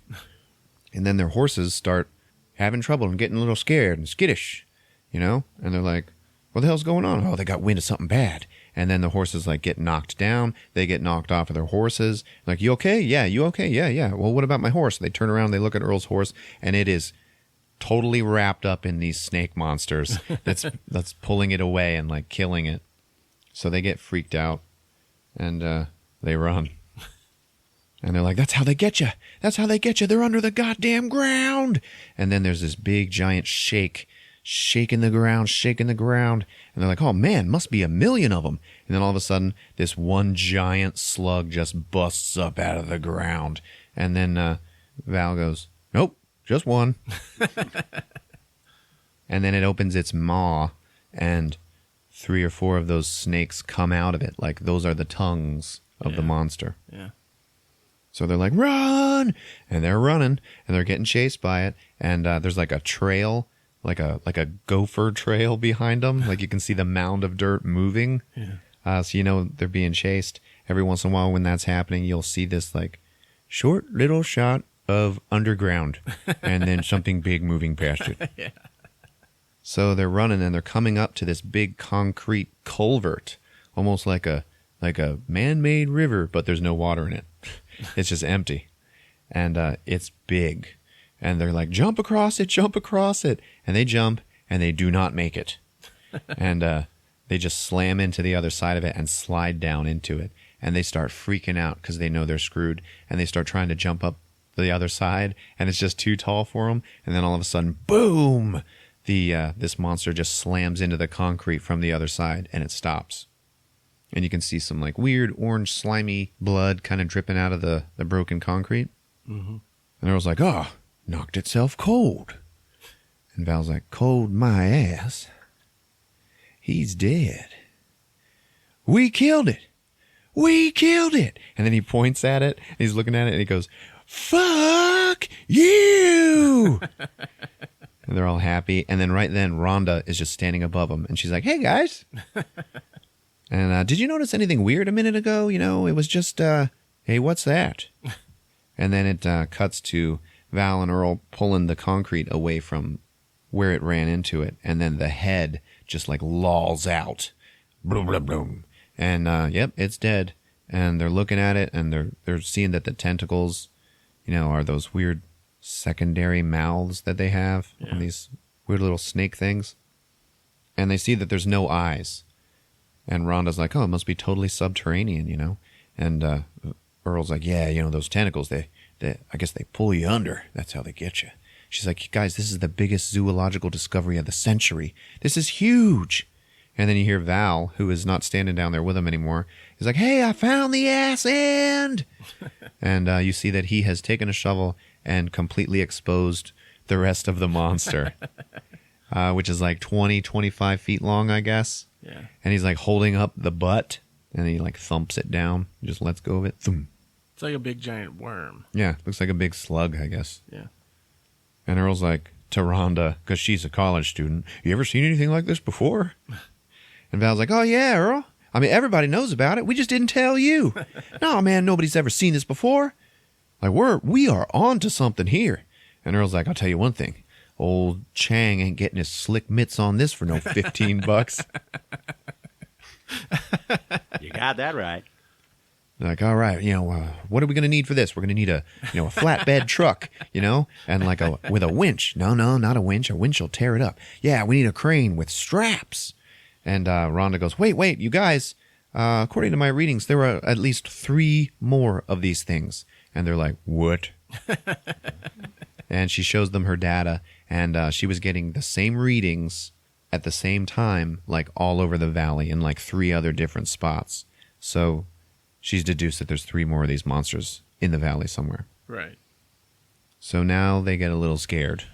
And then their horses start having trouble and getting a little scared and skittish, you know? And they're like, what the hell's going on? Oh, they got wind of something bad. And then the horses like get knocked down. They get knocked off of their horses. Like, you okay? Yeah, you okay? Yeah, yeah. Well, what about my horse? They turn around, they look at Earl's horse, and it is totally wrapped up in these snake monsters that's pulling it away and like killing it. So they get freaked out and they run. And they're like, that's how they get you. That's how they get you. They're under the goddamn ground. And then there's this big giant shaking the ground. And they're like, oh man, must be 1,000,000 of them. And then all of a sudden, this one giant slug just busts up out of the ground. And then Val goes, nope, just one. And then it opens its maw, and 3 or 4 of those snakes come out of it. Like, those are the tongues of the monster. Yeah. So they're like, run! And they're running, and they're getting chased by it. And there's like a trail, like a gopher trail behind them. Like, you can see the mound of dirt moving. Yeah. So you know they're being chased. Every once in a while when that's happening, you'll see this like short little shot of underground and then something big moving past it. Yeah. So they're running, and they're coming up to this big concrete culvert, almost like a man-made river, but there's no water in it. It's just empty. And it's big. And they're like, jump across it. And they jump, and they do not make it. And they just slam into the other side of it and slide down into it. And they start freaking out because they know they're screwed. And they start trying to jump up the other side, and it's just too tall for them. And then all of a sudden, boom! This monster just slams into the concrete from the other side, and it stops. And you can see some like weird orange slimy blood kind of dripping out of the broken concrete. Mm-hmm. And Earl's like, oh, knocked itself cold. And Val's like, cold my ass. He's dead. We killed it. And then he points at it, and he's looking at it, and he goes, fuck you. And they're all happy. And then right then, Rhonda is just standing above them, and she's like, hey, guys. And did you notice anything weird a minute ago? You know, it was just, hey, what's that? And then it cuts to Val and Earl pulling the concrete away from where it ran into it. And then the head just like lolls out. Bloom, bloom, bloom. And, yep, it's dead. And they're looking at it, and they're seeing that the tentacles, you know, are those weird secondary mouths that they have on these weird little snake things. And they see that there's no eyes. And Rhonda's like, oh, it must be totally subterranean, you know? And Earl's like, yeah, you know, those tentacles, they I guess they pull you under. That's how they get you. She's like, guys, this is the biggest zoological discovery of the century. This is huge. And then you hear Val, who is not standing down there with him anymore. He's like, hey, I found the ass end. And you see that he has taken a shovel and completely exposed the rest of the monster, which is like 20, 25 feet long, I guess. Yeah. And he's like holding up the butt, and he like thumps it down, just lets go of it. Thump. It's like a big giant worm. Yeah, looks like a big slug, I guess. Yeah. And Earl's like to Rhonda, because she's a college student, you ever seen anything like this before? And Val's like, oh yeah, Earl. I mean, everybody knows about it. We just didn't tell you. No, man, nobody's ever seen this before. Like, we are on to something here. And Earl's like, I'll tell you one thing. Old Chang ain't getting his slick mitts on this for no $15. You got that right. Like, all right, you know, what are we going to need for this? We're going to need a flatbed truck, you know, and like with a winch. No, not a winch. A winch will tear it up. Yeah, we need a crane with straps. And Rhonda goes, wait, you guys, according to my readings, there were at least 3 more of these things. And they're like, what? And she shows them her data, and she was getting the same readings at the same time, like all over the valley in like 3 other different spots. So she's deduced that there's 3 more of these monsters in the valley somewhere. Right. So now they get a little scared.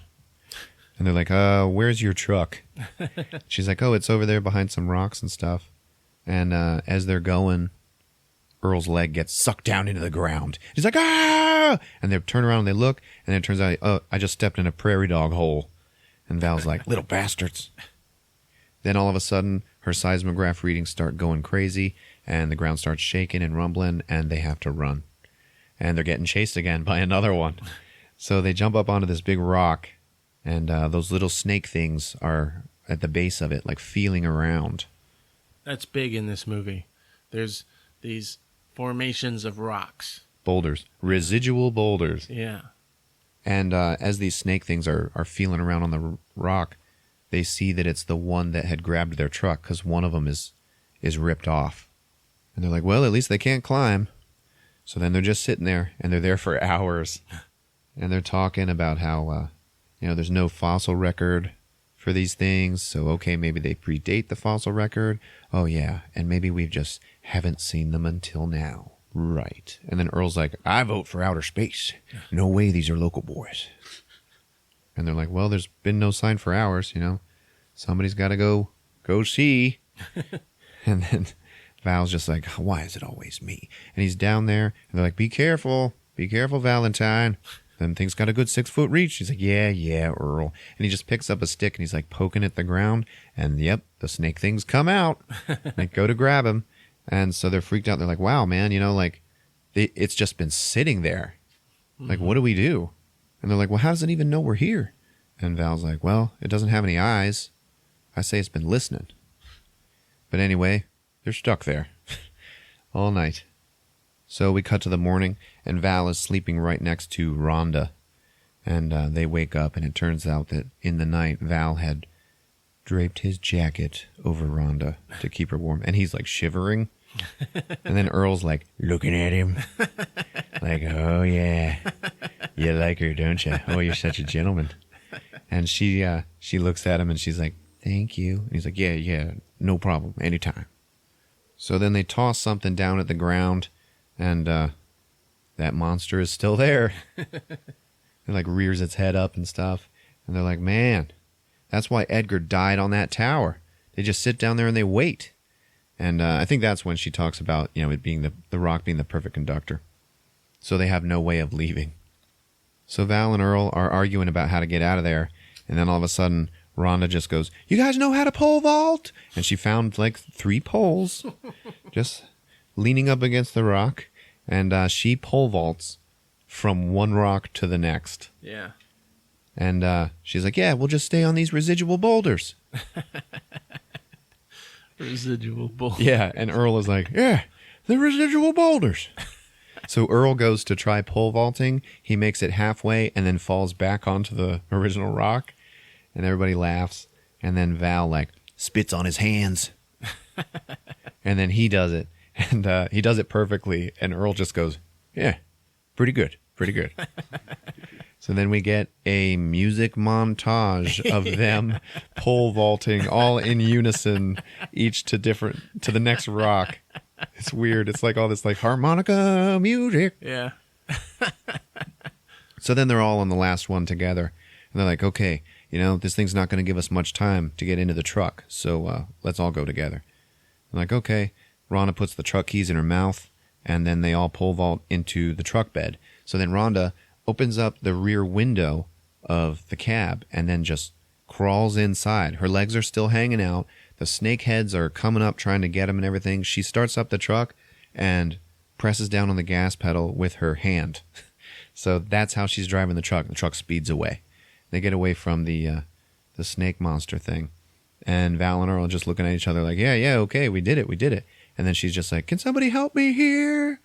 And they're like, where's your truck? She's like, oh, it's over there behind some rocks and stuff. And as they're going, Earl's leg gets sucked down into the ground. He's like, ah! And they turn around and they look, and it turns out, oh, I just stepped in a prairie dog hole. And Val's like, little bastards. Then all of a sudden, her seismograph readings start going crazy, and the ground starts shaking and rumbling, and they have to run. And they're getting chased again by another one. So they jump up onto this big rock, and those little snake things are at the base of it, like feeling around. That's big in this movie. There's these formations of rocks. Boulders. Residual boulders. Yeah. And as these snake things are feeling around on the rock, they see that it's the one that had grabbed their truck, because one of them is ripped off. And they're like, well, at least they can't climb. So then they're just sitting there, and they're there for hours. And they're talking about how, there's no fossil record for these things. So, okay, maybe they predate the fossil record. Oh, yeah, and maybe we just haven't seen them until now. Right. And then Earl's like, I vote for outer space. No way these are local boys. And they're like, well, there's been no sign for hours, Somebody's got to go see. And then Val's just like, why is it always me? And he's down there, and they're like, be careful, Valentine. Them things got a good 6-foot reach. He's like, yeah, Earl. And he just picks up a stick, and he's like poking at the ground, and yep, the snake things come out. They go to grab him. And so they're freaked out. They're like, wow, man, it's just been sitting there. Like, what do we do? And they're like, well, how does it even know we're here? And Val's like, well, it doesn't have any eyes. I say it's been listening. But anyway, they're stuck there all night. So we cut to the morning, and Val is sleeping right next to Rhonda. And they wake up, and it turns out that in the night, Val had draped his jacket over Rhonda to keep her warm. And he's like shivering. And then Earl's like looking at him like, oh yeah, you like her, don't you? Oh, you're such a gentleman. And she looks at him and she's like, thank you. And he's like, yeah, no problem, anytime. So then they toss something down at the ground, and that monster is still there. It like rears its head up and stuff. And they're like, man, that's why Edgar died on that tower. They just sit down there and they wait. And I think that's when she talks about, it being the rock being the perfect conductor. So they have no way of leaving. So Val and Earl are arguing about how to get out of there. And then all of a sudden, Rhonda just goes, you guys know how to pole vault? And she found like 3 poles just leaning up against the rock. And she pole vaults from one rock to the next. Yeah. And she's like, yeah, we'll just stay on these residual boulders. Residual boulders. Yeah, and Earl is like, yeah, the residual boulders. So Earl goes to try pole vaulting. He makes it halfway and then falls back onto the original rock. And everybody laughs. And then Val, like, spits on his hands. And then he does it. And he does it perfectly. And Earl just goes, yeah, pretty good. So then we get a music montage of them pole vaulting all in unison, each to the next rock. It's weird. It's like all this like harmonica music. Yeah. So then they're all on the last one together. And they're like, okay, this thing's not going to give us much time to get into the truck. So let's all go together. I'm like, okay. Rhonda puts the truck keys in her mouth, and then they all pole vault into the truck bed. So then Rhonda opens up the rear window of the cab and then just crawls inside. Her legs are still hanging out. The snake heads are coming up trying to get him and everything. She starts up the truck and presses down on the gas pedal with her hand. So that's how she's driving the truck. The truck speeds away. They get away from the snake monster thing. And Val and Earl are just looking at each other like, yeah, okay, we did it. And then she's just like, can somebody help me here?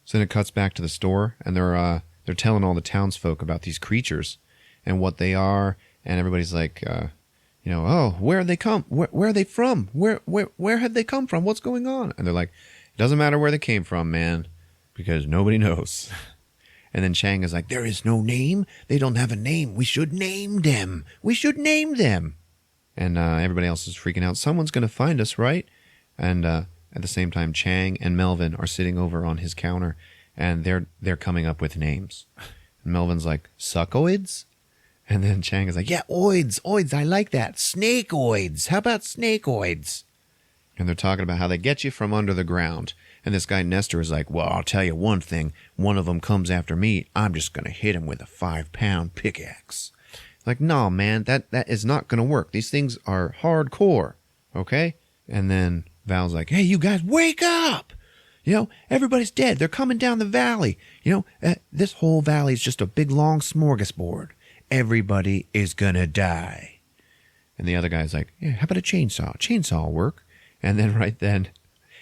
So then it cuts back to the store, and they're telling all the townsfolk about these creatures and what they are. And everybody's like, oh, where have they come? Where are they from? Where have they come from? What's going on? And they're like, it doesn't matter where they came from, man, because nobody knows. And then Chang is like, there is no name. They don't have a name. We should name them. And everybody else is freaking out. Someone's going to find us, right? And at the same time, Chang and Melvin are sitting over on his counter, and they're coming up with names. And Melvin's like, suckoids? And then Chang is like, yeah, oids, I like that. Snakeoids. How about snakeoids? And they're talking about how they get you from under the ground. And this guy Nestor is like, well, I'll tell you one thing. One of them comes after me. I'm just going to hit him with a 5-pound pickaxe. Like, no, man, that is not going to work. These things are hardcore. Okay? And then Val's like, hey, you guys, wake up! Everybody's dead. They're coming down the valley. This whole valley is just a big, long smorgasbord. Everybody is gonna die. And the other guy's like, yeah, how about a chainsaw? Chainsaw will work. And then right then,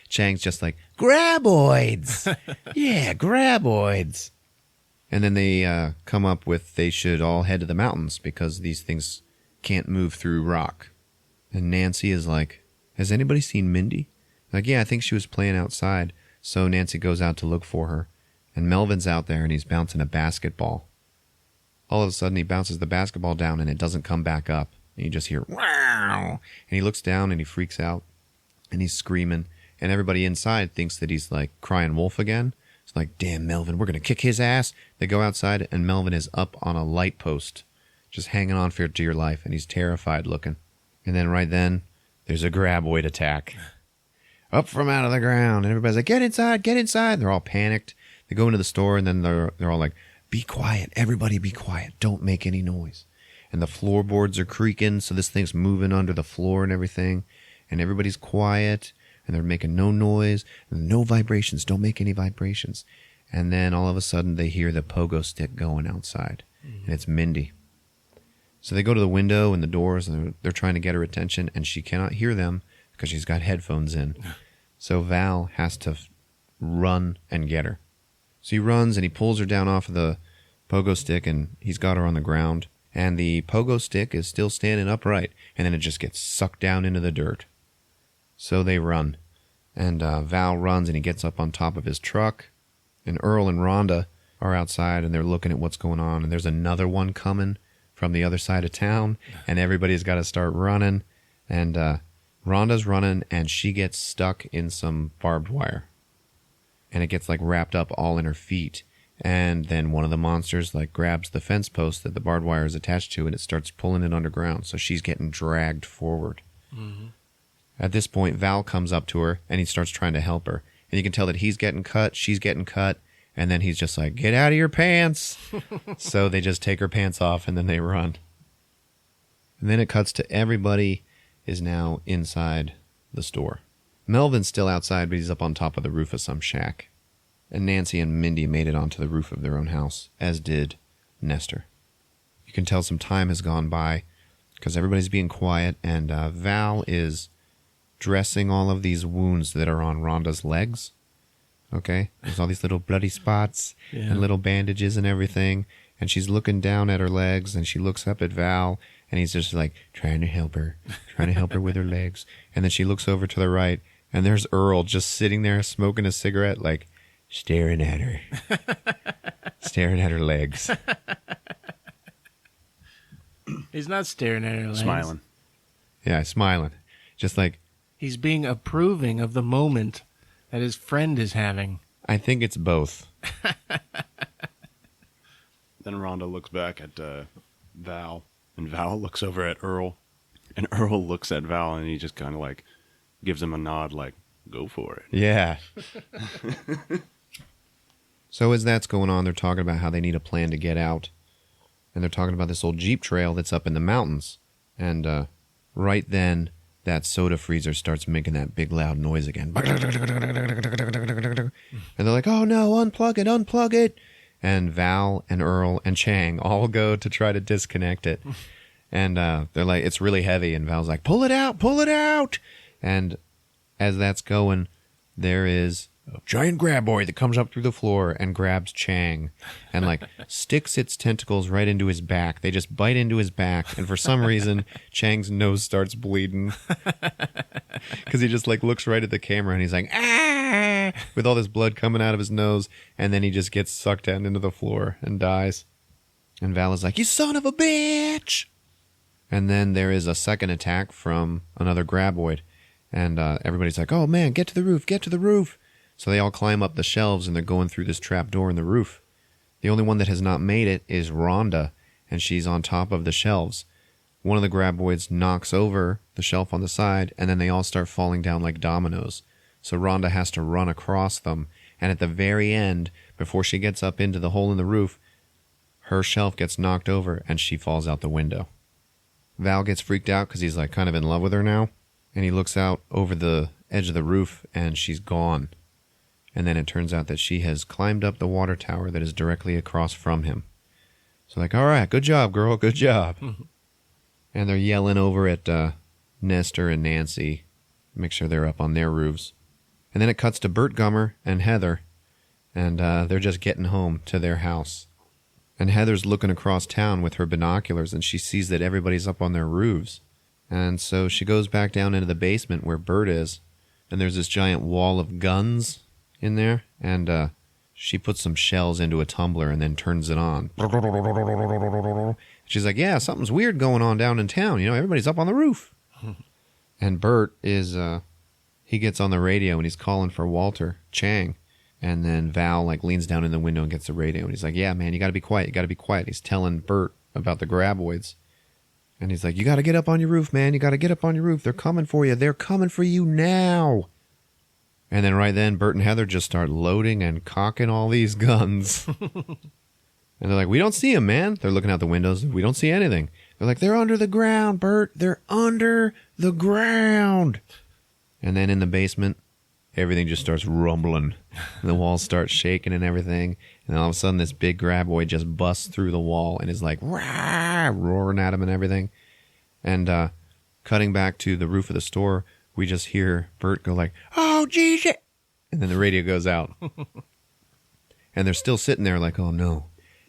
Chang's just like, graboids! Yeah, graboids! And then they come up with they should all head to the mountains because these things can't move through rock. And Nancy is like, has anybody seen Mindy? Like, yeah, I think she was playing outside. So Nancy goes out to look for her. And Melvin's out there and he's bouncing a basketball. All of a sudden he bounces the basketball down and it doesn't come back up. And you just hear, wow! And he looks down and he freaks out. And he's screaming. And everybody inside thinks that he's like crying wolf again. It's like, damn, Melvin, we're going to kick his ass. They go outside and Melvin is up on a light post, just hanging on for dear life. And he's terrified looking. And then right then, there's a graboid attack. Up from out of the ground. And everybody's like, get inside, get inside. And they're all panicked. They go into the store and then they're all like, be quiet. Everybody be quiet. Don't make any noise. And the floorboards are creaking. So this thing's moving under the floor and everything. And everybody's quiet. And they're making no noise. And no vibrations. Don't make any vibrations. And then all of a sudden they hear the pogo stick going outside. And it's Mindy. So they go to the window and the doors and they're trying to get her attention. And she cannot hear them because she's got headphones in. So Val has to run and get her. So he runs and he pulls her down off of the pogo stick and he's got her on the ground. And the pogo stick is still standing upright. And then it just gets sucked down into the dirt. So they run. And Val runs and he gets up on top of his truck. And Earl and Rhonda are outside and they're looking at what's going on. And there's another one coming from the other side of town. And everybody's got to start running. And Rhonda's running and she gets stuck in some barbed wire. And it gets like wrapped up all in her feet. And then one of the monsters like grabs the fence post that the barbed wire is attached to and it starts pulling it underground. So she's getting dragged forward. Mm-hmm. At this point, Val comes up to her and he starts trying to help her. And you can tell that he's getting cut, she's getting cut. And then he's just like, get out of your pants. So they just take her pants off and then they run. And then it cuts to everybody is now inside the store. Melvin's still outside, but he's up on top of the roof of some shack. And Nancy and Mindy made it onto the roof of their own house, as did Nestor. You can tell some time has gone by because everybody's being quiet, and Val is dressing all of these wounds that are on Rhonda's legs. Okay? There's all these little bloody spots and little bandages and everything. And she's looking down at her legs, and she looks up at Val, and he's just like, trying to help her with her legs. And then she looks over to the right, and there's Earl just sitting there smoking a cigarette, like, staring at her. Staring at her legs. He's not staring at her legs. Smiling. Yeah, smiling. Just like... He's being approving of the moment that his friend is having. I think it's both. Then Rhonda looks back at Val, and Val looks over at Earl, and Earl looks at Val, and he just kind of like gives him a nod, like, go for it. Yeah. So as that's going on, they're talking about how they need a plan to get out, and they're talking about this old Jeep trail that's up in the mountains, and right then, that soda freezer starts making that big loud noise again. And they're like, oh no, unplug it. And Val and Earl and Chang all go to try to disconnect it. And they're like, it's really heavy. And Val's like, pull it out. And as that's going, there is a giant graboid that comes up through the floor and grabs Chang and like sticks its tentacles right into his back. They just bite into his back. And for some reason, Chang's nose starts bleeding because he just like looks right at the camera and he's like, ah, with all this blood coming out of his nose. And then he just gets sucked down into the floor and dies. And Val is like, you son of a bitch. And then there is a second attack from another graboid. And everybody's like, oh man, get to the roof. So they all climb up the shelves and they're going through this trap door in the roof. The only one that has not made it is Rhonda, and she's on top of the shelves. One of the graboids knocks over the shelf on the side, and then they all start falling down like dominoes. So Rhonda has to run across them, and at the very end, before she gets up into the hole in the roof, her shelf gets knocked over and she falls out the window. Val gets freaked out because he's like kind of in love with her now. And he looks out over the edge of the roof, and she's gone. And then it turns out that she has climbed up the water tower that is directly across from him. So like, all right, good job, girl, good job. And they're yelling over at Nestor and Nancy, make sure they're up on their roofs. And then it cuts to Bert Gummer and Heather, and they're just getting home to their house. And Heather's looking across town with her binoculars, and she sees that everybody's up on their roofs. And so she goes back down into the basement where Bert is, and there's this giant wall of guns in there, and she puts some shells into a tumbler and then turns it on. She's like, yeah, something's weird going on down in town. You know, everybody's up on the roof. And Bert is, he gets on the radio and he's calling for Walter Chang. And then Val, like, leans down in the window and gets the radio. And he's like, yeah, man, you got to be quiet. You got to be quiet. He's telling Bert about the graboids. And he's like, you got to get up on your roof, man. You got to get up on your roof. They're coming for you. They're coming for you now. And then right then, Bert and Heather just start loading and cocking all these guns. And they're like, we don't see them, man. They're looking out the windows. We don't see anything. They're like, they're under the ground, Bert. They're under the ground. And then in the basement, everything just starts rumbling. And the walls start shaking and everything. And all of a sudden, this big graboid just busts through the wall and is like, rah, roaring at him and everything. And cutting back to the roof of the store, we just hear Bert go like, oh, Jesus. And then the radio goes out. And they're still sitting there like, oh, no.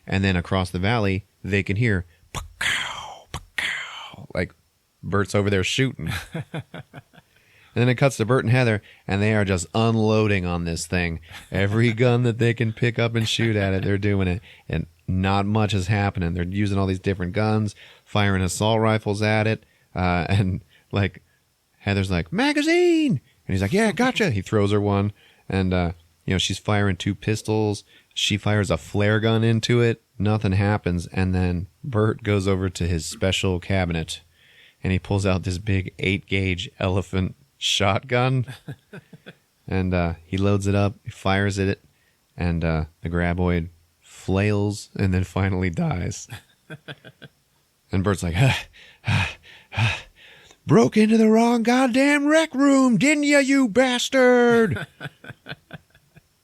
And then across the valley, they can hear, pa-cow, pa-cow, like Bert's over there shooting. And then it cuts to Bert and Heather, and they are just unloading on this thing. Every gun that they can pick up and shoot at it, they're doing it. And not much is happening. They're using all these different guns, firing assault rifles at it. And, like, Heather's like, magazine! And he's like, yeah, gotcha. He throws her one. And, you know, she's firing 2 pistols. She fires a flare gun into it. Nothing happens. And then Bert goes over to his special cabinet, and he pulls out this big 8-gauge elephant shotgun. And he loads it up. He fires it. And the graboid flails and then finally dies. And Bert's like, broke into the wrong goddamn rec room, didn't you, you bastard?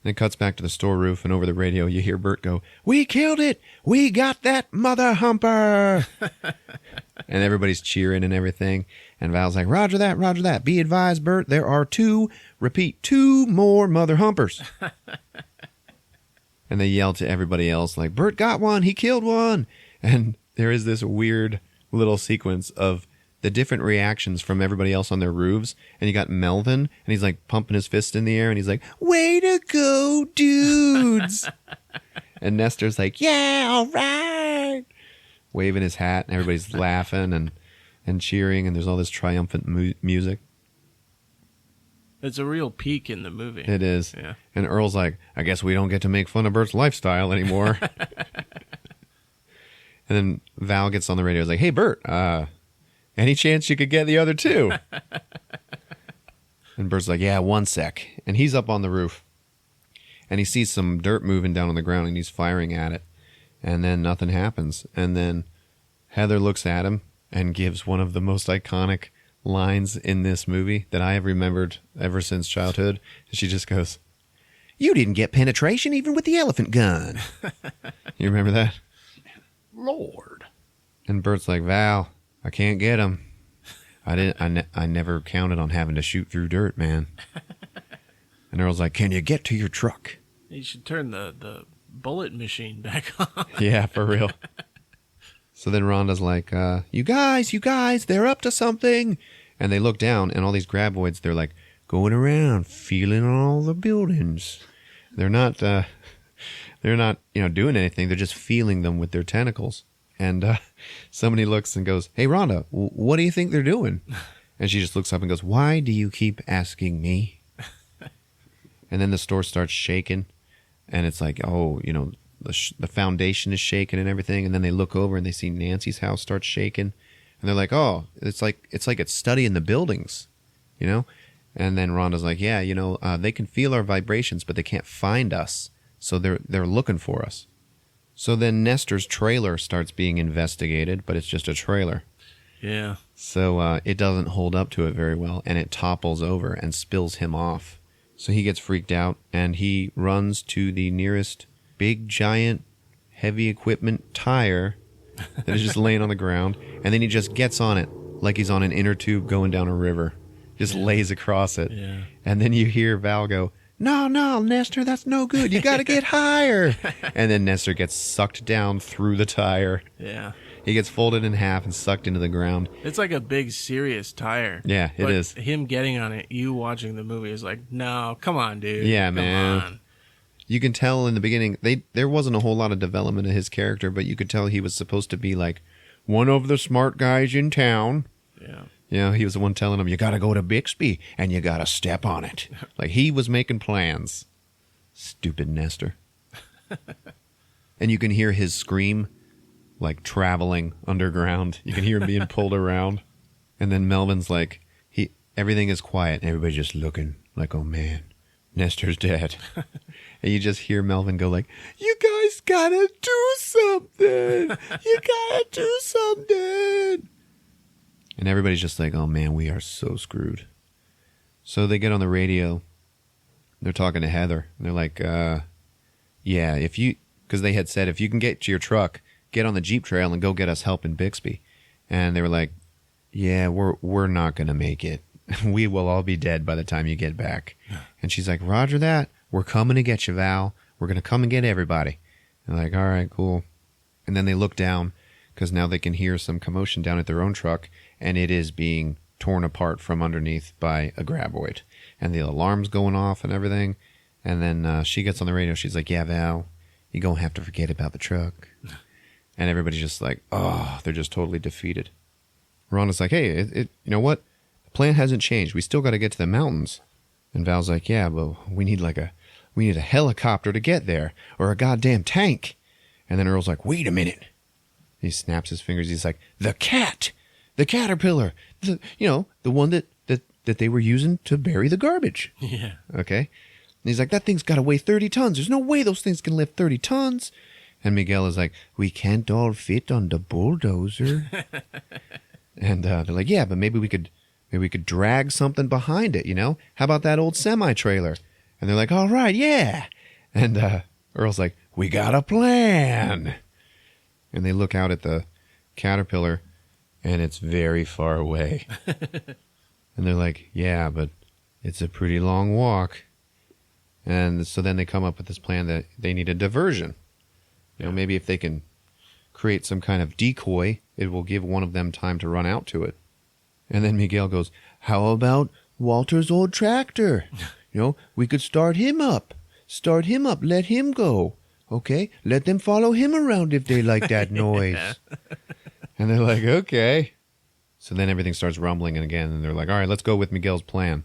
And it cuts back to the store roof, and over the radio you hear Bert go, we killed it! We got that mother humper! And everybody's cheering and everything. And Val's like, roger that, roger that. Be advised, Bert, there are 2 more mother humpers. And they yell to everybody else, like, Bert got one, he killed one! And there is this weird little sequence of the different reactions from everybody else on their roofs. And you got Melvin, and he's like pumping his fist in the air, and he's like, way to go, dudes! And Nestor's like, yeah, all right! Waving his hat, and everybody's laughing and cheering, and there's all this triumphant music. It's a real peak in the movie. It is. Yeah. And Earl's like, I guess we don't get to make fun of Bert's lifestyle anymore. And then Val gets on the radio, is like, hey, Bert, any chance you could get the other 2? And Bert's like, yeah, 1 sec. And he's up on the roof. And he sees some dirt moving down on the ground, and he's firing at it. And then nothing happens. And then Heather looks at him and gives one of the most iconic lines in this movie that I have remembered ever since childhood. And she just goes, you didn't get penetration even with the elephant gun. You remember that? Lord. And Bert's like, Val, I can't get him. I never counted on having to shoot through dirt, man. And Earl's like, can you get to your truck? You should turn the bullet machine back on. Yeah, for real. So then Rhonda's like, you guys, they're up to something. And they look down, and all these graboids, they're like going around, feeling on all the buildings. They're not, doing anything. They're just feeling them with their tentacles. And somebody looks and goes, hey, Rhonda, what do you think they're doing? And she just looks up and goes, why do you keep asking me? And then the store starts shaking. And it's like, oh, the foundation is shaking and everything. And then they look over and they see Nancy's house start shaking. And they're like, oh, it's like it's studying the buildings, And then Rhonda's like, yeah, they can feel our vibrations, but they can't find us. So they're looking for us. So then Nestor's trailer starts being investigated, but it's just a trailer. Yeah. So it doesn't hold up to it very well, and it topples over and spills him off. So he gets freaked out, and he runs to the nearest big, giant, heavy equipment tire that is just laying on the ground, and then he just gets on it like he's on an inner tube going down a river. Just lays across it. Yeah. And then you hear Val go, no, Nestor, that's no good. You got to get higher. And then Nestor gets sucked down through the tire. Yeah. He gets folded in half and sucked into the ground. It's like a big, serious tire. Yeah, it is. Him getting on it, you watching the movie is like, no, come on, dude. Yeah, come man. on. You can tell in the beginning, there wasn't a whole lot of development of his character, but you could tell he was supposed to be like one of the smart guys in town. Yeah. You know, he was the one telling him, you got to go to Bixby and you got to step on it. Like he was making plans. Stupid Nestor. And you can hear his scream like traveling underground. You can hear him being pulled around. And then Melvin's like, everything is quiet and everybody's just looking like, oh man, Nestor's dead. And you just hear Melvin go like, you guys gotta do something. You gotta do something. And everybody's just like, oh man, we are so screwed. So they get on the radio. They're talking to Heather. And they're like, yeah, because they had said, if you can get to your truck, get on the Jeep trail and go get us help in Bixby. And they were like, yeah, we're not going to make it. We will all be dead by the time you get back. And she's like, roger that. We're coming to get you, Val. We're going to come and get everybody. And they're like, all right, cool. And then they look down because now they can hear some commotion down at their own truck, and it is being torn apart from underneath by a graboid. And the alarm's going off and everything. And then she gets on the radio. She's like, yeah, Val, you're going to have to forget about the truck. And everybody's just like, oh, they're just totally defeated. Rhonda's like, hey, you know what? The plan hasn't changed. We still got to get to the mountains. And Val's like, yeah, but we need a helicopter to get there, or a goddamn tank. And then Earl's like, wait a minute. He snaps his fingers. He's like, the caterpillar, the one that they were using to bury the garbage. Yeah. Okay. And he's like, that thing's got to weigh 30 tons. There's no way those things can lift 30 tons. And Miguel is like, we can't all fit on the bulldozer. And they're like, yeah, but maybe we could drag something behind it, you know? How about that old semi-trailer? And they're like, all right, yeah. And Earl's like, we got a plan. And they look out at the caterpillar, and it's very far away. And they're like, yeah, but it's a pretty long walk. And so then they come up with this plan that they need a diversion. You know, maybe if they can create some kind of decoy, it will give one of them time to run out to it. And then Miguel goes, how about Walter's old tractor? You know, we could start him up, let him go. Okay, let them follow him around if they like that noise. And they're like, okay. So then everything starts rumbling again, and they're like, all right, let's go with Miguel's plan.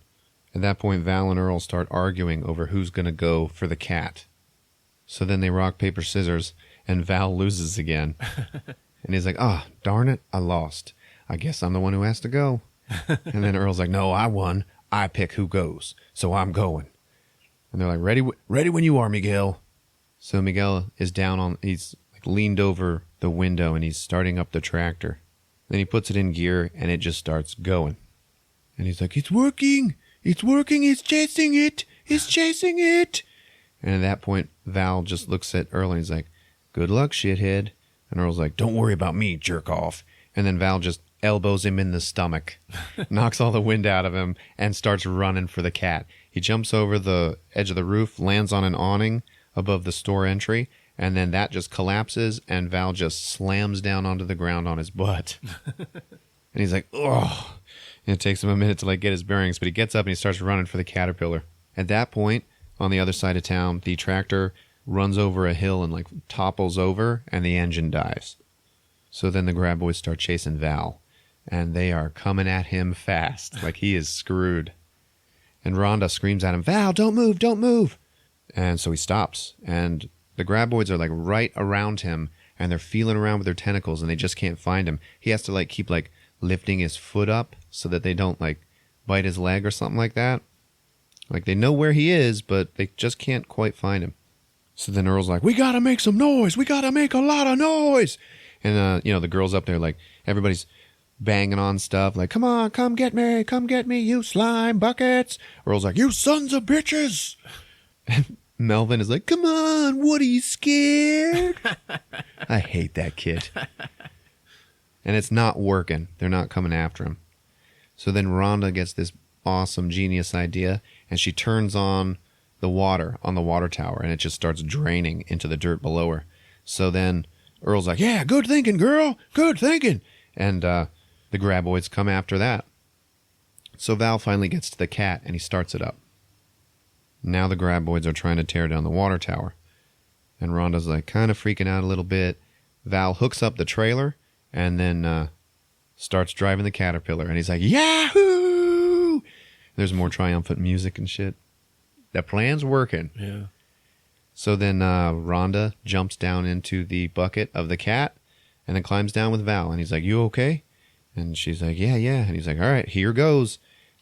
At that point, Val and Earl start arguing over who's going to go for the cat. So then they rock, paper, scissors, and Val loses again. And he's like, oh, darn it, I lost. I guess I'm the one who has to go. And then Earl's like, no, I won. I pick who goes, so I'm going. And they're like, ready when you are, Miguel. So Miguel is he's like leaned over the window, and he's starting up the tractor. Then he puts it in gear, and it just starts going. And he's like, it's working, it's chasing it. And at that point, Val just looks at Earl, and he's like, good luck, shithead. And Earl's like, don't worry about me, jerk off. And then Val just elbows him in the stomach, knocks all the wind out of him, and starts running for the cat. He jumps over the edge of the roof, lands on an awning above the store entry, and then that just collapses, and Val just slams down onto the ground on his butt. And he's like, oh. And it takes him a minute to like get his bearings, but he gets up and he starts running for the caterpillar. At that point, on the other side of town, the tractor runs over a hill and like topples over, and the engine dies. So then the graboids start chasing Val, and they are coming at him fast, like he is screwed. And Rhonda screams at him, Val, don't move. And so he stops, and the graboids are like right around him, and they're feeling around with their tentacles, and they just can't find him. He has to like keep like lifting his foot up so that they don't like bite his leg or something like that. Like they know where he is, but they just can't quite find him. So then Earl's like, we gotta make some noise. We gotta make a lot of noise. And, the girls up there, like, everybody's banging on stuff like, come on, come get me, you slime buckets. Earl's like, you sons of bitches. And Melvin is like, come on, what are you scared? I hate that kid. And it's not working. They're not coming after him. So then Rhonda gets this awesome genius idea, and she turns on the water on the water tower, and it just starts draining into the dirt below her. So then Earl's like, yeah, good thinking, girl, good thinking. And the graboids come after that. So Val finally gets to the cat, and he starts it up. Now the graboids are trying to tear down the water tower. And Rhonda's like kind of freaking out a little bit. Val hooks up the trailer and then starts driving the caterpillar. And he's like, Yahoo! There's more triumphant music and shit. That plan's working. Yeah. So then Rhonda jumps down into the bucket of the cat and then climbs down with Val. And he's like, you okay? And she's like, yeah. And he's like, all right, here goes.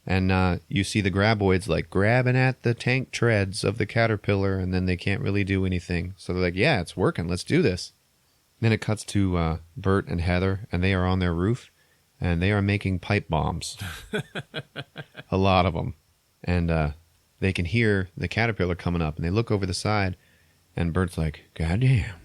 And you see the graboids like grabbing at the tank treads of the caterpillar, and then they can't really do anything. So they're like, yeah, it's working. Let's do this. Then it cuts to Bert and Heather, and they are on their roof, and they are making pipe bombs. A lot of them. And they can hear the caterpillar coming up, and they look over the side, and Bert's like, goddamn,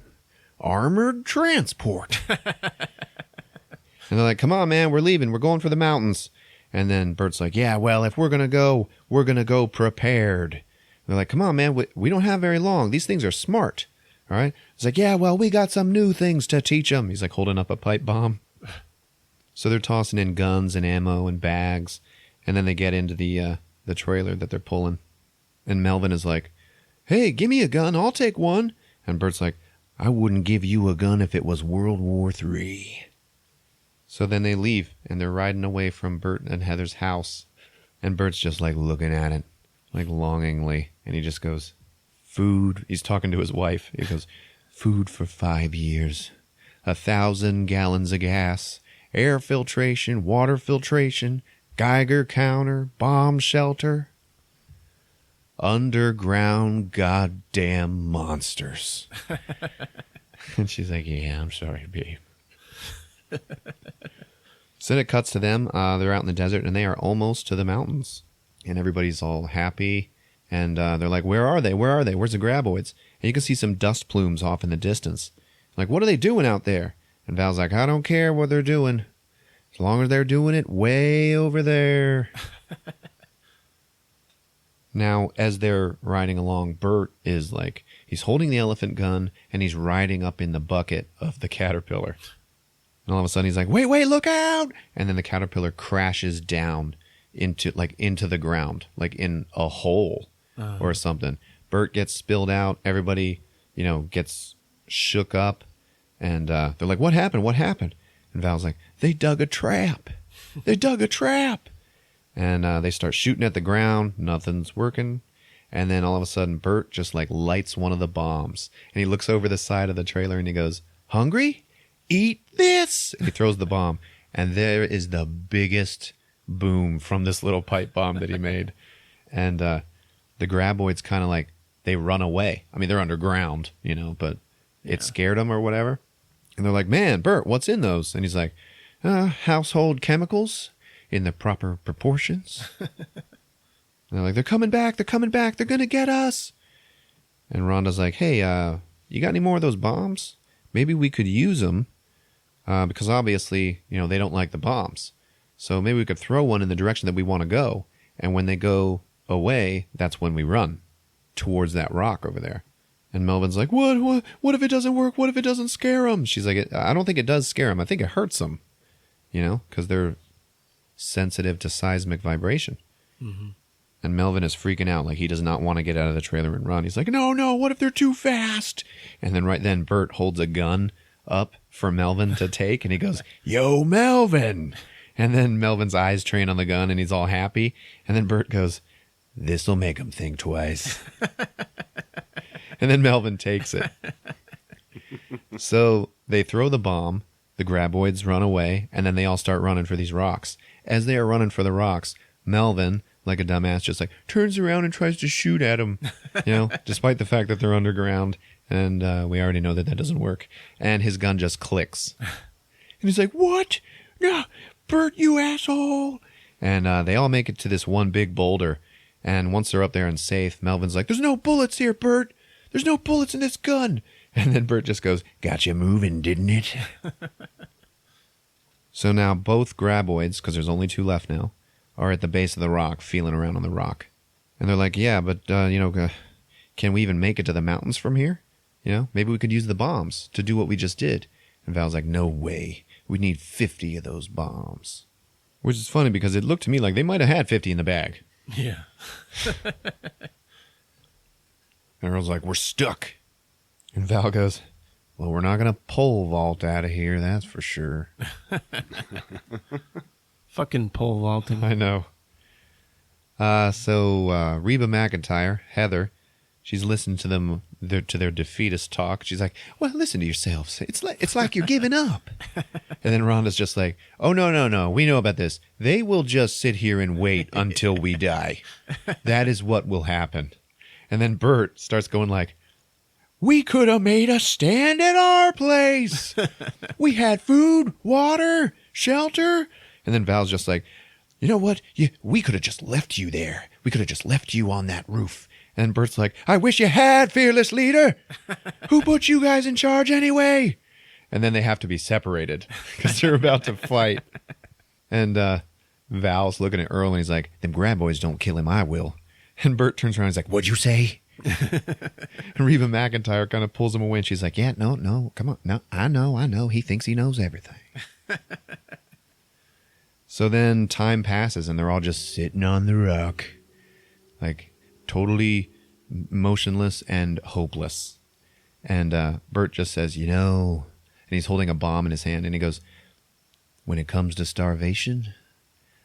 armored transport. And they're like, come on, man, we're leaving. We're going for the mountains. And then Bert's like, yeah, well, if we're going to go prepared. And they're like, come on, man, we don't have very long. These things are smart. All right. He's like, yeah, well, we got some new things to teach them. He's like holding up a pipe bomb. So they're tossing in guns and ammo and bags. And then they get into the trailer that they're pulling. And Melvin is like, hey, give me a gun. I'll take one. And Bert's like, I wouldn't give you a gun if it was World War III. So then they leave, and they're riding away from Bert and Heather's house. And Bert's just like looking at it, like longingly. And he just goes, food. He's talking to his wife. He goes, food for 5 years, 1,000 gallons of gas, air filtration, water filtration, Geiger counter, bomb shelter, underground goddamn monsters. And she's like, yeah, I'm sorry, babe. So then it cuts to them. They're out in the desert, and they are almost to the mountains. And everybody's all happy. And they're like, where are they? Where's the graboids? And you can see some dust plumes off in the distance. Like, what are they doing out there? And Val's like, I don't care what they're doing, as long as they're doing it way over there. Now, as they're riding along, Bert is like, he's holding the elephant gun, and he's riding up in the bucket of the caterpillar. And all of a sudden he's like, wait, look out! And then the caterpillar crashes down into the ground, like in a hole or something. Bert gets spilled out. Everybody, gets shook up. And they're like, what happened? And Val's like, they dug a trap. And they start shooting at the ground. Nothing's working. And then all of a sudden Bert just like lights one of the bombs. And he looks over the side of the trailer and he goes, hungry? Eat this! And he throws the bomb. And there is the biggest boom from this little pipe bomb that he made. And the graboids kind of like, they run away. I mean, they're underground, but it scared them or whatever. And they're like, man, Bert, what's in those? And he's like, household chemicals in the proper proportions. And they're like, they're coming back. They're going to get us. And Rhonda's like, hey, you got any more of those bombs? Maybe we could use them. Because obviously, they don't like the bombs. So maybe we could throw one in the direction that we want to go. And when they go away, that's when we run towards that rock over there. And Melvin's like, what if it doesn't work? What if it doesn't scare them? She's like, I don't think it does scare them. I think it hurts them, because they're sensitive to seismic vibration. Mm-hmm. And Melvin is freaking out. Like, he does not want to get out of the trailer and run. He's like, no, what if they're too fast? And then right then, Bert holds a gun up for Melvin to take, and he goes, yo, Melvin. And then Melvin's eyes train on the gun, and he's all happy. And then Bert goes, this'll make him think twice. And then Melvin takes it. So they throw the bomb, the graboids run away, and then they all start running for these rocks. As they are running for the rocks, Melvin, like a dumbass, just like turns around and tries to shoot at them, despite the fact that they're underground. And we already know that doesn't work. And his gun just clicks. And he's like, what? No, Bert, you asshole. And they all make it to this one big boulder. And once they're up there and safe, Melvin's like, there's no bullets here, Bert. There's no bullets in this gun. And then Bert just goes, got you moving, didn't it? So now both graboids, because there's only 2 left now, are at the base of the rock, feeling around on the rock. And they're like, yeah, but, can we even make it to the mountains from here? Maybe we could use the bombs to do what we just did. And Val's like, no way. We need 50 of those bombs. Which is funny because it looked to me like they might have had 50 in the bag. Yeah. And Earl's like, we're stuck. And Val goes, well, we're not going to pole vault out of here, that's for sure. Fucking pole vaulting. I know. So Reba McEntire, Heather, she's listened to them to their defeatist talk. She's like, well, listen to yourselves. It's like you're giving up. And then Rhonda's just like, oh, no. We know about this. They will just sit here and wait until we die. That is what will happen. And then Bert starts going like, we could have made a stand at our place. We had food, water, shelter. And then Val's just like, you know what? We could have just left you there. We could have just left you on that roof. And Bert's like, I wish you had, fearless leader. Who put you guys in charge anyway? And then they have to be separated because they're about to fight. And Val's looking at Earl and he's like, them graboids don't kill him, I will. And Bert turns around and he's like, what'd you say? And Reba McEntire kind of pulls him away and she's like, yeah, no, come on. No, I know. He thinks he knows everything. So then time passes and they're all just sitting on the rock. Like totally motionless and hopeless. And Bert just says, and he's holding a bomb in his hand and he goes, when it comes to starvation,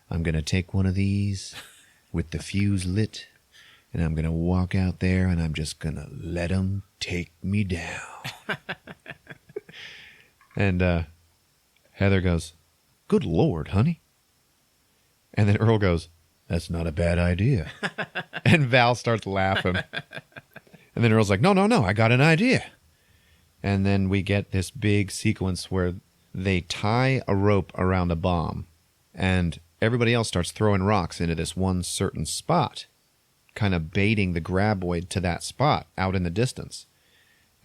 I'm going to take one of these with the fuse lit and I'm going to walk out there and I'm just going to let them take me down. And Heather goes, good Lord, honey. And then Earl goes, that's not a bad idea. And Val starts laughing. And then Earl's like, no, I got an idea. And then we get this big sequence where they tie a rope around a bomb. And everybody else starts throwing rocks into this one certain spot, kind of baiting the graboid to that spot out in the distance.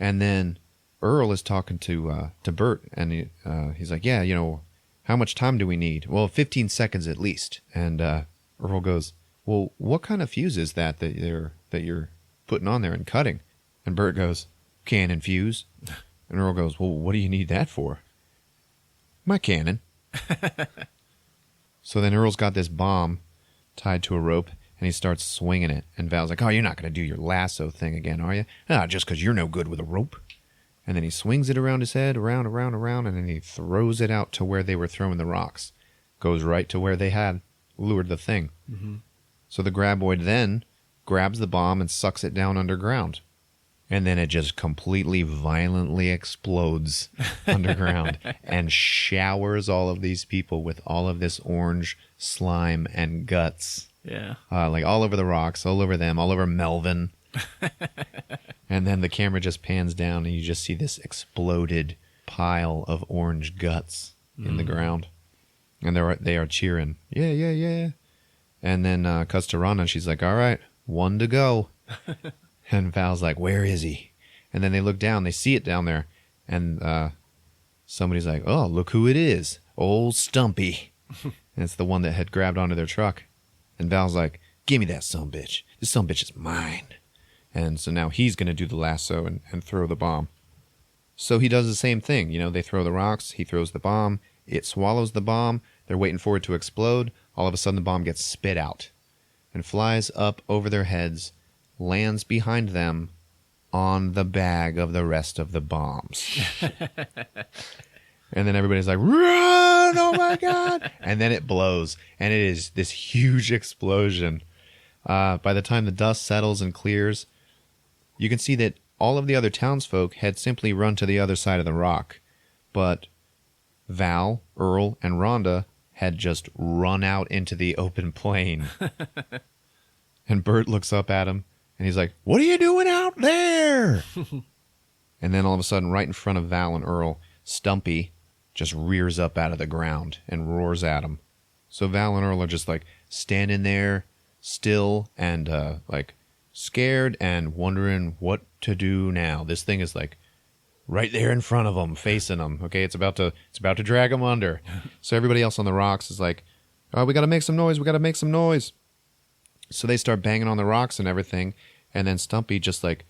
And then Earl is talking to Bert, and he's like, yeah, how much time do we need? Well, 15 seconds at least. And Earl goes, well, what kind of fuse is that you're putting on there and cutting? And Bert goes, cannon fuse. And Earl goes, well, what do you need that for? My cannon. So then Earl's got this bomb tied to a rope, and he starts swinging it. And Val's like, oh, you're not going to do your lasso thing again, are you? Just because you're no good with a rope. And then he swings it around his head, around, and then he throws it out to where they were throwing the rocks. Goes right to where they had lured the thing. Mm-hmm. So the graboid then grabs the bomb and sucks it down underground. And then it just completely violently explodes underground and showers all of these people with all of this orange slime and guts. Yeah. Like all over the rocks, all over them, all over Melvin. And then the camera just pans down and you just see this exploded pile of orange guts in the ground. And they are cheering. Yeah. And then cuts to Rhonda and she's like, all right, 1 to go. And Val's like, where is he? And then they look down, they see it down there. And somebody's like, oh, look who it is. Old Stumpy. And it's the one that had grabbed onto their truck. And Val's like, give me that sumbitch. This sumbitch is mine. And so now he's going to do the lasso and throw the bomb. So he does the same thing. They throw the rocks. He throws the bomb. It swallows the bomb. They're waiting for it to explode. All of a sudden, the bomb gets spit out and flies up over their heads, lands behind them on the bag of the rest of the bombs. And then everybody's like, run! Oh, my God! And then it blows. And it is this huge explosion. By the time the dust settles and clears, you can see that all of the other townsfolk had simply run to the other side of the rock. But Val, Earl, and Rhonda had just run out into the open plain. And Bert looks up at him, and he's like, what are you doing out there? And then all of a sudden, right in front of Val and Earl, Stumpy just rears up out of the ground and roars at him. So Val and Earl are just like standing there still and like scared and wondering what to do now. This thing is like right there in front of them, facing them. Okay, it's about to drag them under. So everybody else on the rocks is like, "Oh, we got to make some noise. We got to make some noise." So they start banging on the rocks and everything, and then Stumpy just like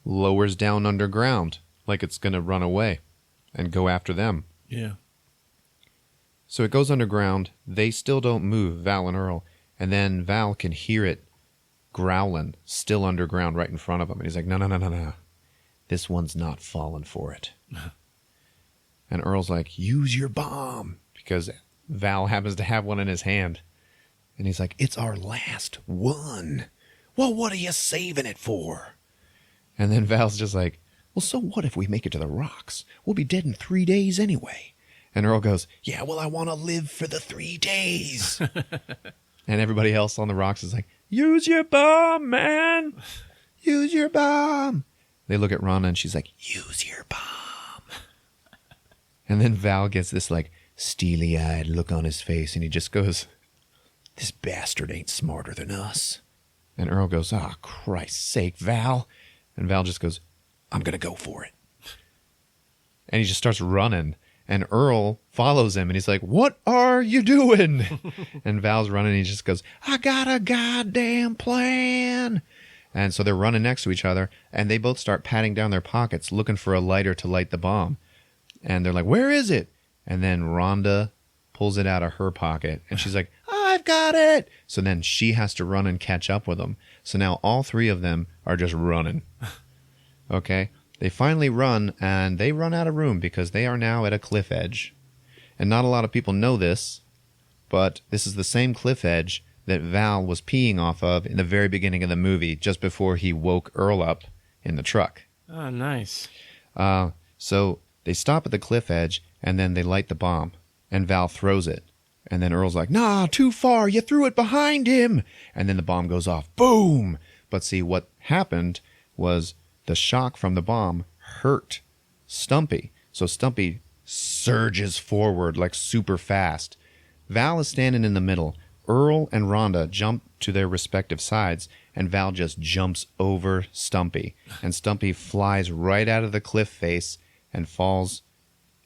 lowers down underground like it's going to run away and go after them. Yeah. So it goes underground. They still don't move, Val and Earl, and then Val can hear it growling still underground right in front of him. And he's like, no. This one's not falling for it. And Earl's like, use your bomb, because Val happens to have one in his hand. And he's like, it's our last one. Well, what are you saving it for? And then Val's just like, well, so what if we make it to the rocks? We'll be dead in 3 days anyway. And Earl goes, yeah, well, I want to live for the 3 days. And everybody else on the rocks is like, use your bomb, man. Use your bomb. They look at Rhonda and she's like, use your bomb. And then Val gets this like steely-eyed look on his face and he just goes, this bastard ain't smarter than us. And Earl goes, oh, Christ's sake, Val. And Val just goes, I'm going to go for it. And he just starts running. And Earl follows him and he's like, what are you doing? And Val's running and he just goes, I got a goddamn plan. And so they're running next to each other and they both start patting down their pockets looking for a lighter to light the bomb. And they're like, where is it? And then Rhonda pulls it out of her pocket and she's like, I've got it. So then she has to run and catch up with them. So now all three of them are just running. Okay? They finally run, and they run out of room because they are now at a cliff edge. And not a lot of people know this, but this is the same cliff edge that Val was peeing off of in the very beginning of the movie, just before he woke Earl up in the truck. Oh, nice. So they stop at the cliff edge, and then they light the bomb, and Val throws it. And then Earl's like, nah, too far, you threw it behind him. And then the bomb goes off, boom! But see, what happened was the shock from the bomb hurt Stumpy. So Stumpy surges forward like super fast. Val is standing in the middle. Earl and Rhonda jump to their respective sides, and Val just jumps over Stumpy. And Stumpy flies right out of the cliff face and falls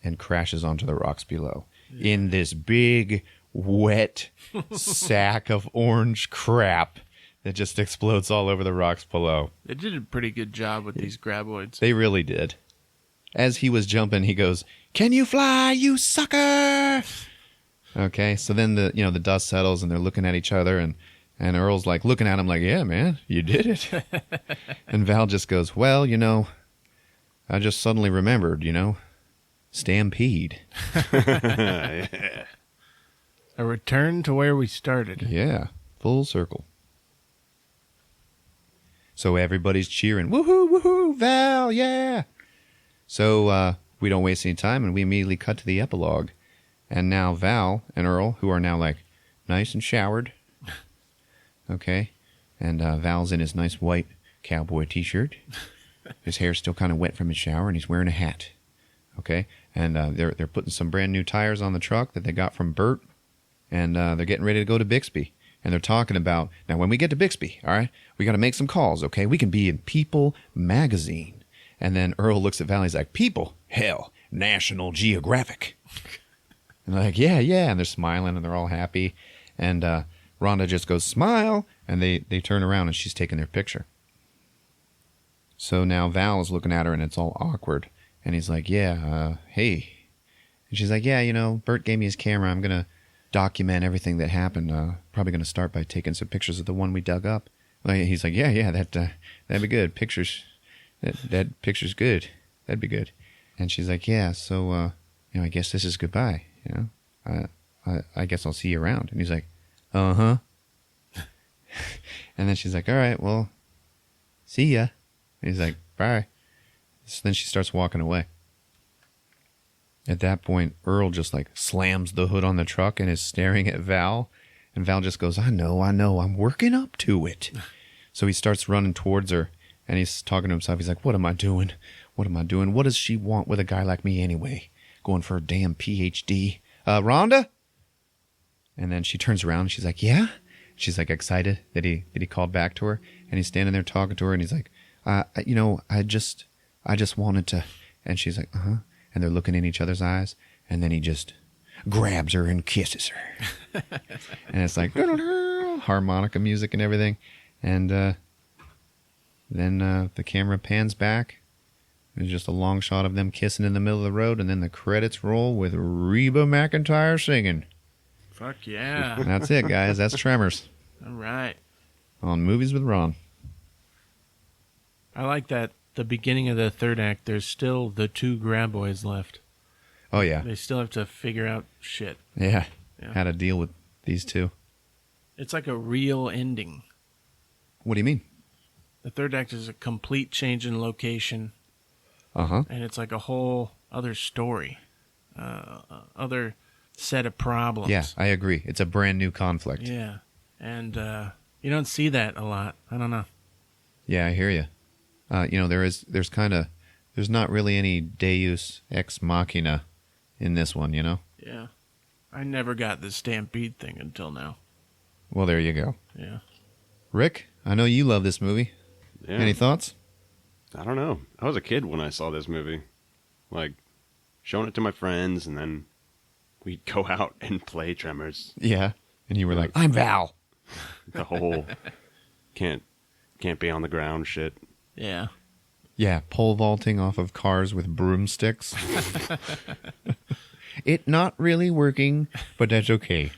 and crashes onto the rocks below. In this big, wet sack of orange crap that just explodes all over the rocks below. They did a pretty good job with these graboids. They really did. As he was jumping, he goes, can you fly, you sucker? Okay, so then the dust settles and they're looking at each other and Earl's like looking at him like, yeah, man, you did it. And Val just goes, well, I just suddenly remembered, Stampede. A return to where we started. Yeah, full circle. So everybody's cheering, woohoo, woohoo, Val, yeah. So we don't waste any time, and we immediately cut to the epilogue. And now Val and Earl, who are now like nice and showered, okay, and Val's in his nice white cowboy t-shirt. His hair's still kind of wet from his shower, and he's wearing a hat, okay. And they're putting some brand new tires on the truck that they got from Bert, and they're getting ready to go to Bixby. And they're talking about, now when we get to Bixby, all right, we got to make some calls, okay? We can be in People magazine. And then Earl looks at Val and he's like, People? Hell, National Geographic. And they're like, yeah. And they're smiling and they're all happy. And Rhonda just goes, smile. And they turn around and she's taking their picture. So now Val is looking at her and it's all awkward. And he's like, yeah, hey. And she's like, yeah, Bert gave me his camera. I'm going to document everything that happened. Probably going to start by taking some pictures of the one we dug up. He's like, yeah, that'd be good. Pictures, that picture's good. That'd be good. And she's like, yeah, so I guess this is goodbye. I guess I'll see you around. And he's like, uh-huh. And then she's like, all right, well, see ya. And he's like, bye. So then she starts walking away. At that point, Earl just like slams the hood on the truck and is staring at Val. And Val just goes, I know, I'm working up to it. So he starts running towards her and he's talking to himself. He's like, what am I doing? What does she want with a guy like me anyway? going for a damn PhD. Rhonda? And then she turns around and she's like, yeah? She's like excited that he called back to her. And he's standing there talking to her and he's like, I just wanted to. And she's like, uh-huh. And they're looking in each other's eyes. And then he just grabs her and kisses her. And it's like harmonica music and everything. And then the camera pans back. There's just a long shot of them kissing in the middle of the road. And then the credits roll with Reba McEntire singing. Fuck yeah. That's it, guys. That's Tremors All right. on Movies with Ron. I like that the beginning of the third act, there's still the two graboids left. Oh, yeah. They still have to figure out shit. Yeah. Yeah. How to deal with these two. It's like a real ending. What do you mean? The third act is a complete change in location, Uh-huh. and it's like a whole other story, other set of problems. Yeah, I agree. It's a brand new conflict. Yeah. And you don't see that a lot. I don't know. Yeah, I hear you. There's not really any Deus ex machina in this one, you know? Yeah. I never got the Stampede thing until now. Well, there you go. Yeah. Rick, I know you love this movie. Yeah. Any thoughts? I don't know. I was a kid when I saw this movie. Like, showing it to my friends, and then we'd go out and play Tremors. Yeah. And you were like, I'm Val. The whole can't be on the ground shit. Yeah. Yeah, pole vaulting off of cars with broomsticks. It not really working, but that's okay.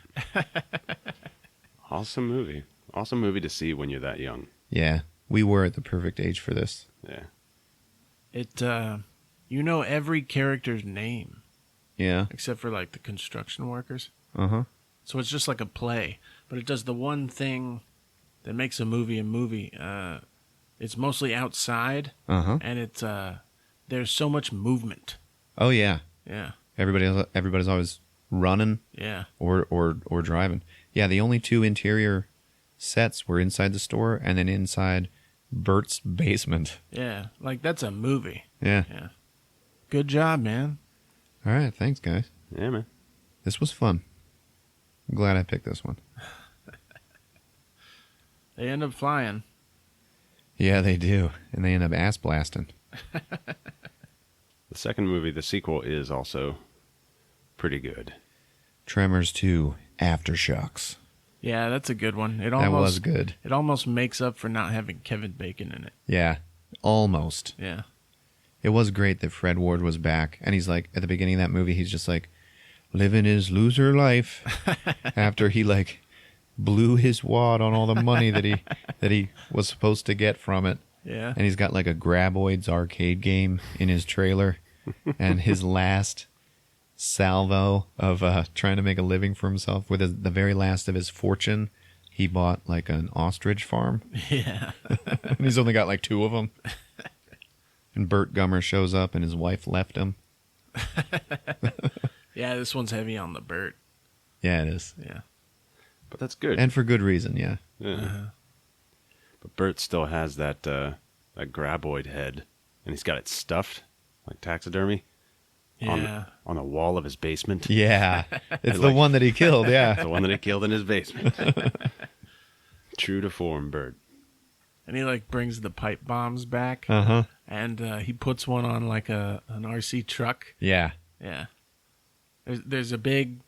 Awesome movie. Awesome movie to see when you're that young. Yeah, we were at the perfect age for this. Yeah. It, you know every character's name, Yeah. except for like the construction workers. Uh-huh. So it's just like a play, but it does the one thing that makes a movie a movie. It's mostly outside, Uh-huh. and it's there's so much movement. Oh, yeah. Yeah, Everybody's always running yeah, or driving. Yeah, the only two interior sets were inside the store and then inside Bert's basement. yeah. Like that's a movie. Yeah. Yeah. Good job, man. All right, thanks, guys. Yeah, man. This was fun. I'm glad I picked this one. They end up flying. Yeah, they do. And they end up ass blasting. The second movie, the sequel, is also pretty good. Tremors 2, Aftershocks. Yeah, that's a good one. It That almost was good. It almost makes up for not having Kevin Bacon in it. Yeah, almost. Yeah. It was great that Fred Ward was back. And he's like, at the beginning of that movie, he's just like, living his loser life. After he, like, blew his wad on all the money that he was supposed to get from it. Yeah. And he's got like a Graboids arcade game in his trailer. And his last salvo of trying to make a living for himself with the very last of his fortune, he bought like an ostrich farm. Yeah. And he's only got like 2 of them. And Burt Gummer shows up and his wife left him. Yeah, this one's heavy on the Bert. Yeah, it is. Yeah. But that's good. And for good reason, yeah. Yeah. But Bert still has that graboid head, and he's got it stuffed like taxidermy Yeah. on the wall of his basement. Yeah. It's the one that he killed, yeah. The one that he killed in his basement. True to form, Bert. And he like brings the pipe bombs back, Uh-huh. and he puts one on like an RC truck. Yeah. Yeah. There's a big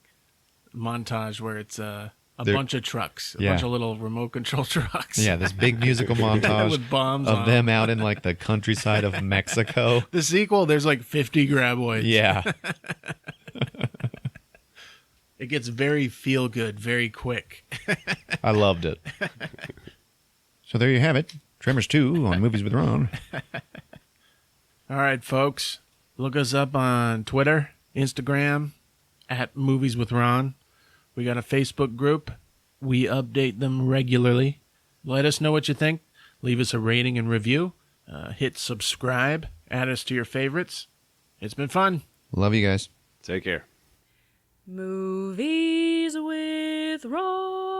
montage where it's a There- bunch of trucks, a Yeah. bunch of little remote control trucks. Yeah, this big musical montage With bombs of on them out in like the countryside of Mexico. The sequel, there's like 50 graboids. Yeah. It gets very feel good, very quick. I loved it. So there you have it. Tremors 2 on Movies with Ron. All right, folks. Look us up on Twitter, Instagram, at Movies with Ron. We got a Facebook group. We update them regularly. Let us know what you think. Leave us a rating and review. Hit subscribe. Add us to your favorites. It's been fun. Love you guys. Take care. Movies with Ron.